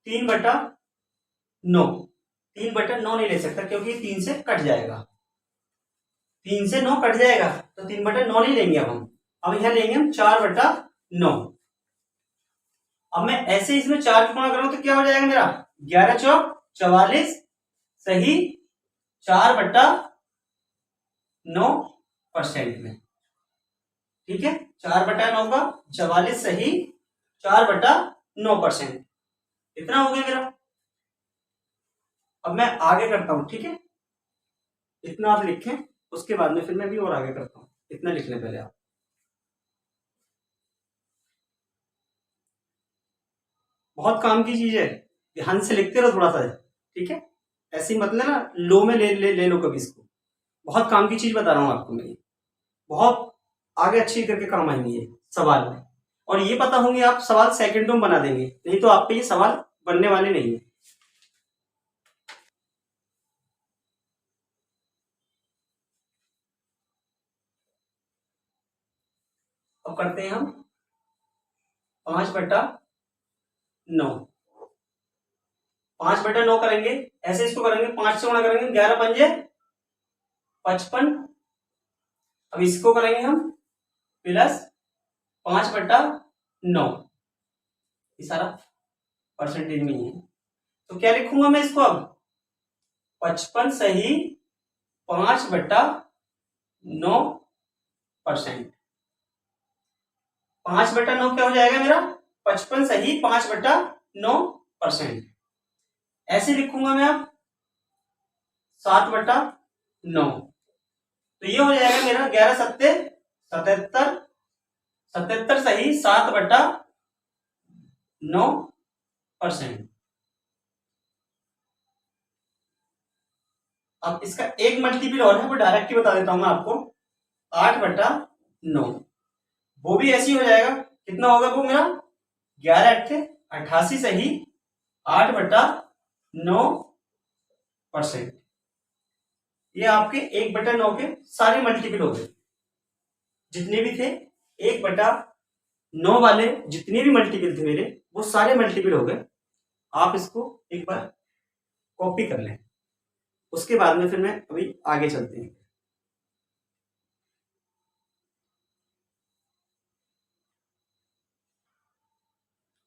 3/9, 3/9 नहीं ले सकता क्योंकि 3 से कट जाएगा, 3 से 9 कट जाएगा, तो 3/9 नहीं लेंगे अब हम। अब यहां लेंगे हम 4/9। अब मैं ऐसे इसमें 4 की गुणा करूं तो क्या हो जाएगा मेरा, 11 चौक 44 सही 4/9% में। ठीक है, 4/9 का 44 सही 4/9%, इतना हो गया मेरा। अब मैं आगे करता हूं, ठीक है, इतना आप लिखें, उसके बाद में फिर मैं भी और आगे करता हूं। इतना लिख लें पहले आप। बहुत काम की चीज है, ध्यान से लिखते रहो थोड़ा सा, ठीक है, ऐसे ही मतलब ना लो में ले लो कभी इसको। बहुत काम की चीज बता रहा हूं आपको मैं, बहुत आगे अच्छी करके काम आएंगे ये सवाल में। और ये पता होंगे आप सवाल सेकंडों में बना देंगे, नहीं तो आप पे ये सवाल बनने वाले नहीं है। अब करते हैं हम 5/9। 5/9 करेंगे, ऐसे इसको करेंगे, 5 से गुणा करेंगे, 11×5 = 55। अब इसको करेंगे हम प्लस 5/9, ये सारा परसेंटेज में ही है। तो क्या लिखूंगा मैं इसको अब 55 सही 5/9%। 5/9 क्या हो जाएगा मेरा 55 सही 5/9%। ऐसे लिखूंगा मैं अब 7/9, तो ये हो जाएगा मेरा 11×7 = 77 सही 7/9%। अब इसका एक मल्टीपल और है, वो डायरेक्ट ही बता देता हूं मैं आपको, 8/9, वो भी ऐसे ही हो जाएगा। कितना होगा वो मेरा 11×8 = 88 सही 8/9%। ये आपके 1/9 के सारे मल्टीपल हो गए, जितने भी थे 1/9 वाले जितने भी मल्टीपल थे मेरे, वो सारे मल्टीपल हो गए। आप इसको एक बार कॉपी कर लें, उसके बाद में फिर मैं अभी आगे चलते हैं।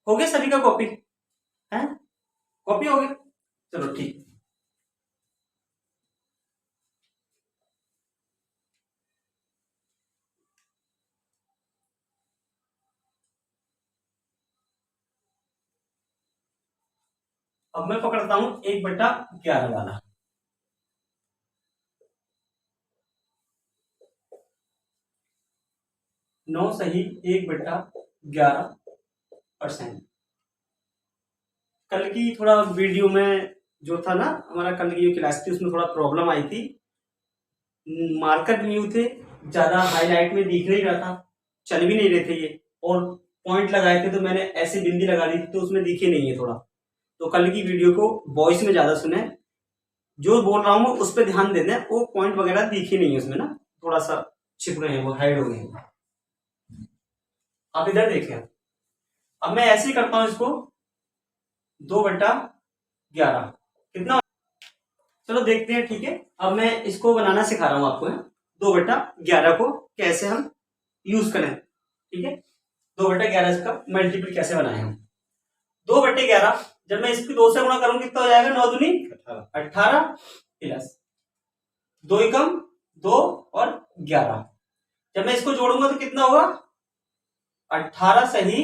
हो गया सभी का कॉपी है, कॉपी हो गया, चलो ठीक। अब मैं पकड़ता हूं 1/11 वाला। नौ सही 1/11%। कल की थोड़ा वीडियो में जो था ना, हमारा कल की जो क्लास थी उसमें थोड़ा प्रॉब्लम आई थी, मार्कर न्यू थे, ज्यादा हाईलाइट में दिख नहीं रहा था, चल भी नहीं रहे थे ये, और पॉइंट लगाए थे तो मैंने ऐसी बिंदी लगा दी थी तो उसमें दिखे नहीं है थोड़ा। तो कल की वीडियो को वॉइस में ज्यादा सुने, जो बोल रहा हूँ उस पर ध्यान देना, वो पॉइंट वगैरह दिखे नहीं है उसमें ना, थोड़ा सा छिप रहे हैं, वो हाइड हो गए हैं। आप इधर देखें, अब मैं ऐसे ही करता हूं इसको 2/11 कितना, चलो देखते हैं, ठीक है। अब मैं इसको बनाना सिखा रहा हूं आपको, 2/11 को कैसे हम यूज करें, ठीक है। 2/11 का मल्टीपल कैसे बनाए हम। 2/11 जब मैं इसकी 2 से गुणा करूंगी कितना हो जाएगा, 9 दूनी 18 प्लस 2 एकम 2 और 11। जब मैं इसको जोड़ूंगा तो कितना होगा 18 सही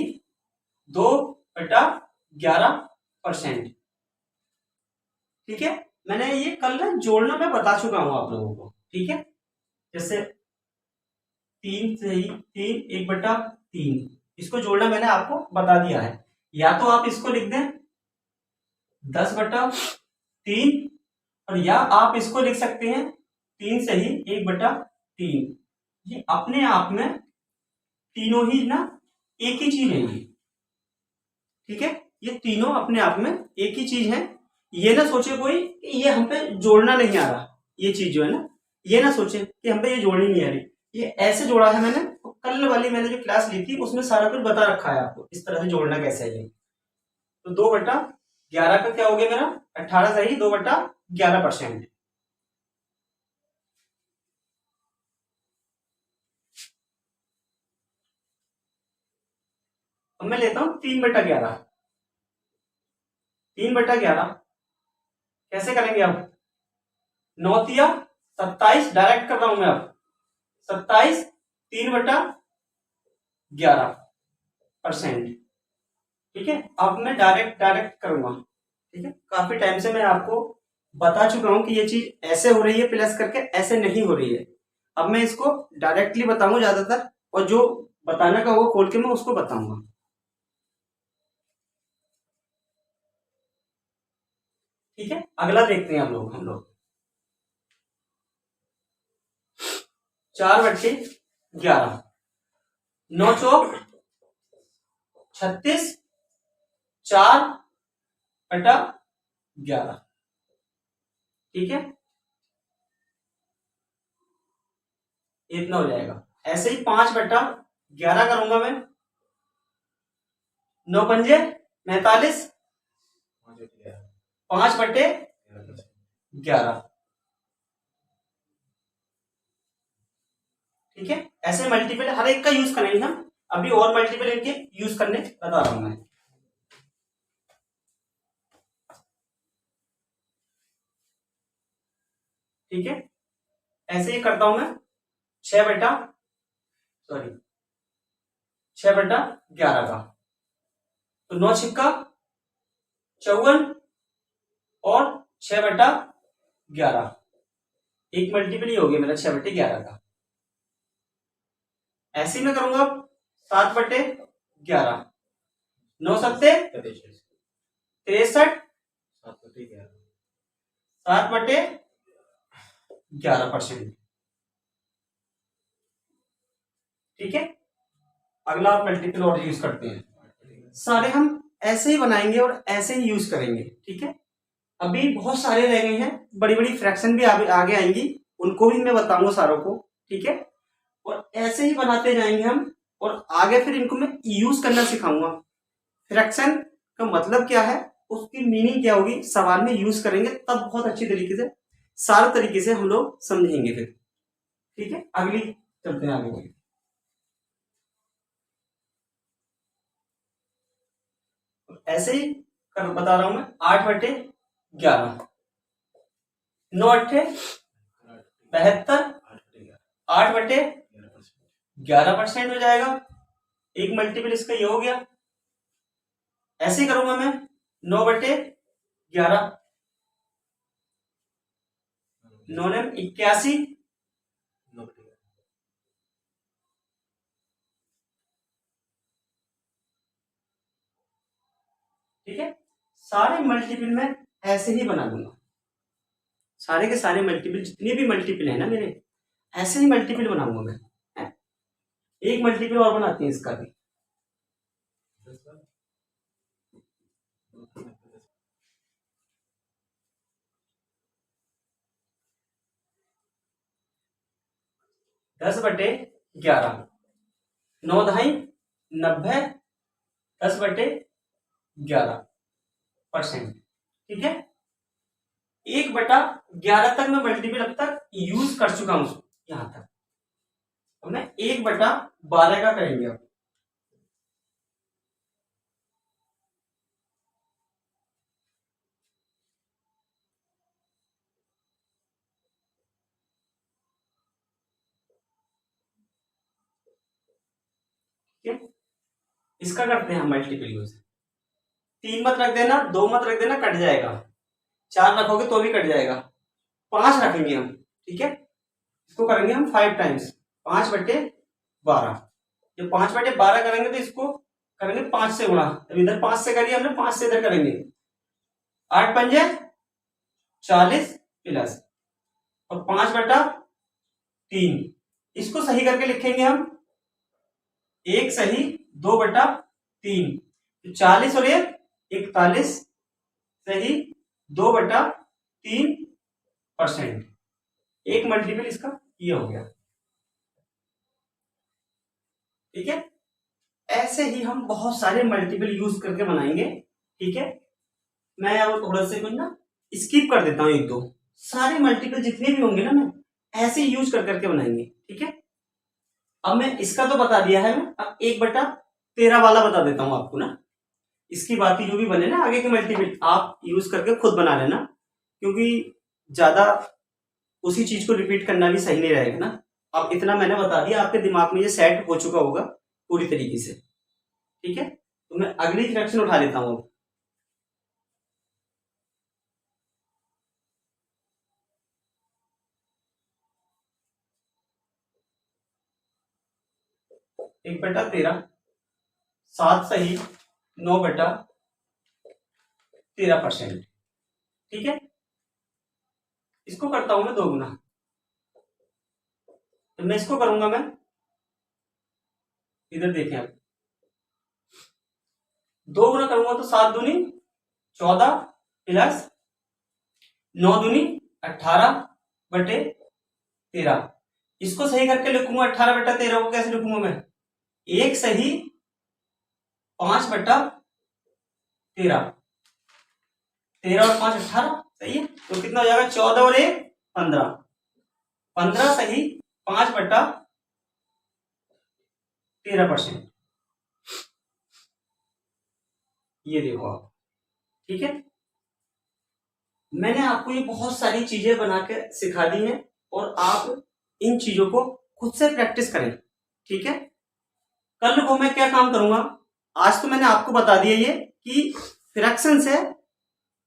2/11%। ठीक है, मैंने ये कल ना जोड़ना मैं बता चुका हूं आप लोगों को, ठीक है। जैसे 3 सही 3 1/3, इसको जोड़ना मैंने आपको बता दिया है। या तो आप इसको लिख दें 10/3, और या आप इसको लिख सकते हैं 3 सही 1/3। ये अपने आप में तीनों ही ना एक ही चीज है ये, ठीक है। ये तीनों अपने आप में एक ही चीज है। ये ना सोचे कोई कि ये हम पे जोड़ना नहीं आ रहा, ये चीज जो है ना, ये ना सोचे कि हम पे ये जोड़नी नहीं आ रही, ये ऐसे जोड़ा है मैंने। कल वाली मैंने जो क्लास ली थी उसमें सारा कुछ बता रखा है आपको, इस तरह से जोड़ना कैसे है ये। तो 2/11 का क्या हो गया मेरा 18 सही 2/11%। अब मैं लेता हूं 3/11। 3/11 कैसे करेंगे आप, 9 तिया 27, डायरेक्ट कर रहा हूं मैं अब 27, 3/11%। ठीक है, अब मैं डायरेक्ट करूंगा। ठीक है, काफी टाइम से मैं आपको बता चुका हूं कि ये चीज ऐसे हो रही है प्लस करके, ऐसे नहीं हो रही है। अब मैं इसको डायरेक्टली बताऊंगा ज्यादातर, और जो बताने का वो खोल के मैं उसको बताऊंगा। ठीक है, अगला देखते हैं हम लोग 4/11, 9×4 = 36, 4/11। ठीक है, इतना हो जाएगा। ऐसे ही 5/11 करूंगा मैं, 9×5 = 45, 5/11। ठीक है, ऐसे मल्टीपल हर एक का यूज करेंगे हम। अभी और मल्टीपल इनके यूज करने बता रहा हूं मैं। ठीक है, ऐसे ही करता हूं मैं 6/11 का। तो 9×6 = 54 और 6/11, एक मल्टीपल ही हो गया मेरा 6/11 का। ऐसे ही मैं करूंगा 7/11, 9×7 = 63, 7/11%। ठीक है, अगला आप मल्टीपल और यूज करते हैं। सारे हम ऐसे ही बनाएंगे और ऐसे ही यूज करेंगे। ठीक है, अभी बहुत सारे रह गए हैं, बड़ी बड़ी फ्रैक्शन भी आगे आएंगी, उनको भी मैं बताऊंगा सारों को। ठीक है, और ऐसे ही बनाते जाएंगे हम, और आगे फिर इनको मैं यूज करना सिखाऊंगा। फ्रैक्शन का मतलब क्या है, उसकी मीनिंग क्या होगी, सवाल में यूज करेंगे तब बहुत अच्छी तरीके से, सारे तरीके से हम लोग समझेंगे फिर। ठीक है, अगली चलते हैं आगे। ऐसे ही बता रहा हूं मैं 8/11, 9×8 = 72, 8/11% हो जाएगा। एक मल्टीपल इसका ये हो गया। ऐसे ही करूंगा मैं 9/11, 9×9 = 81। ठीक है, सारे मल्टीपल में ऐसे ही बना दूंगा। सारे के सारे मल्टीपल, जितने भी मल्टीपल है ना मेरे, ऐसे ही मल्टीपल बनाऊंगा मैं। एक मल्टीपल और बनाते हैं इसका भी। दस बटे ग्यारह, 9×2 = 90, 10/11%। ठीक है, 1/11 तक मैं मल्टीपल अब तक यूज कर चुका हूं यहां तक। अब मैं 1/12 का करेंगे अब। ठीक है, इसका करते हैं हम मल्टीपल यूज। 3 मत रख देना, 2 मत रख देना, कट जाएगा। 4 रखोगे तो भी कट जाएगा। 5 रखेंगे हम। ठीक है, इसको करेंगे हम 5 टाइम्स, 5/12। जब 5/12 करेंगे तो इसको करेंगे 5 से गुणा। अब इधर 5 से करिए हमने, 5 से इधर करेंगे। 8×5 = 40 प्लस, और 5/3, इसको सही करके लिखेंगे हम। 1 सही, 2/3, 40 और 1 41 सही, 2/3%। एक मल्टीपल इसका ये हो गया। ठीक है, ऐसे ही हम बहुत सारे मल्टीपल यूज करके बनाएंगे। ठीक है, मैं अब थोड़ा से कुछ ना स्किप कर देता हूं, एक दो सारे मल्टीपल जितने भी होंगे ना, मैं ऐसे ही यूज कर करके बनाएंगे। ठीक है, अब मैं इसका तो बता दिया है, मैं अब 1/13 वाला बता देता हूं आपको ना। इसकी बाकी जो भी बने ना आगे के मल्टीपल, आप यूज करके खुद बना लेना, क्योंकि ज्यादा उसी चीज को रिपीट करना भी सही नहीं रहेगा ना। अब इतना मैंने बता दिया, आपके दिमाग में ये सेट हो चुका होगा पूरी तरीके से। ठीक है, तो मैं अगली फ्रैक्शन उठा लेता हूं। 1/13, 7 सही 9/13%। ठीक है, इसको करता हूं मैं 2 गुना। तो मैं इसको करूंगा, मैं इधर देखें आप, 2 गुना करूंगा तो 7 दूनी 14 प्लस 9 दूनी 18/13। इसको सही करके लिखूंगा 18/13 को कैसे लिखूंगा मैं? 1 सही 5/13, 13 और 5 18, सही है। तो कितना हो जाएगा? 14 और 1 15, 15 सही 5/13%। ये देखो आप, ठीक है। मैंने आपको ये बहुत सारी चीजें बना के सिखा दी हैं और आप इन चीजों को खुद से प्रैक्टिस करें। ठीक है, कल को मैं क्या काम करूंगा, आज तो मैंने आपको बता दिया ये कि फ्रैक्शन से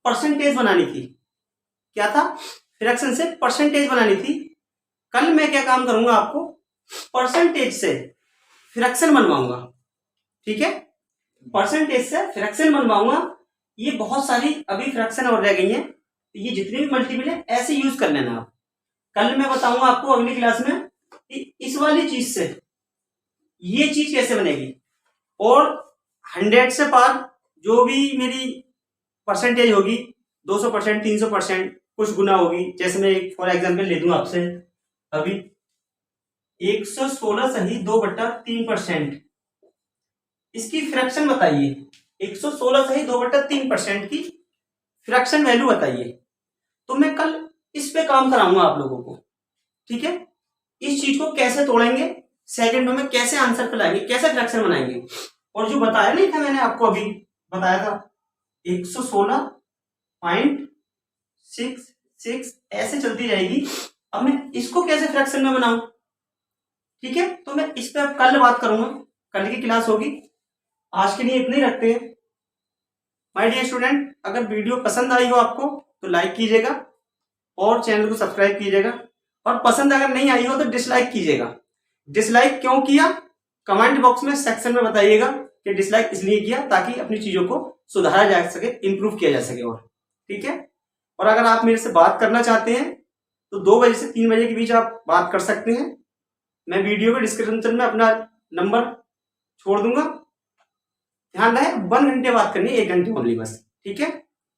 परसेंटेज बनानी थी। क्या था? फ्रैक्शन से परसेंटेज बनानी थी। कल मैं क्या काम करूंगा, आपको परसेंटेज से फ्रैक्शन बनवाऊंगा। ठीक है, परसेंटेज से फ्रैक्शन बनवाऊंगा। ये बहुत सारी अभी फ्रैक्शन और रह गई हैं, तो ये जितने भी मल्टीपल है ऐसे यूज कर लेना आप। कल मैं बताऊंगा आपको अगली क्लास में कि इस वाली चीज से ये चीज कैसे बनेगी, और 100 से पार जो भी मेरी परसेंटेज होगी, 200%, 300%, कुछ गुना होगी। जैसे मैं एक फॉर एग्जाम्पल ले दूं आपसे, अभी 116 सही 2/3%, इसकी फ्रैक्शन बताइए। 116 सही 2/3% की फ्रैक्शन वैल्यू बताइए। तो मैं कल इस पे काम कराऊंगा आप लोगों को। ठीक है, इस चीज को कैसे तोड़ेंगे, सेकंडों में कैसे आंसर पे लाएंगे, कैसे फ्रैक्शन बनाएंगे। और जो बताया नहीं था मैंने आपको, अभी बताया था 116.66 ऐसे चलती जाएगी। अब मैं इसको कैसे फ्रैक्शन में बनाऊं? ठीक है, तो मैं इस पे अब कल बात करूंगा, कल की क्लास होगी। आज के लिए इतने ही रखते हैं। माय डियर स्टूडेंट, अगर वीडियो पसंद आई हो आपको तो लाइक कीजिएगा और चैनल को सब्सक्राइब कीजिएगा, और पसंद अगर नहीं आई हो तो डिसलाइक कीजिएगा। डिसलाइक क्यों किया, कमेंट बॉक्स में सेक्शन में बताइएगा कि डिसलाइक इसलिए किया ताकि अपनी चीजों को सुधारा जा सके, इंप्रूव किया जा सके। और ठीक है, और अगर आप मेरे से बात करना चाहते हैं तो 2 बजे से 3 बजे के बीच आप बात कर सकते हैं। मैं वीडियो के डिस्क्रिप्शन में अपना नंबर छोड़ दूंगा। ध्यान रहे, 1 घंटे बात करनी है, 1 घंटे ओनली बस। ठीक है।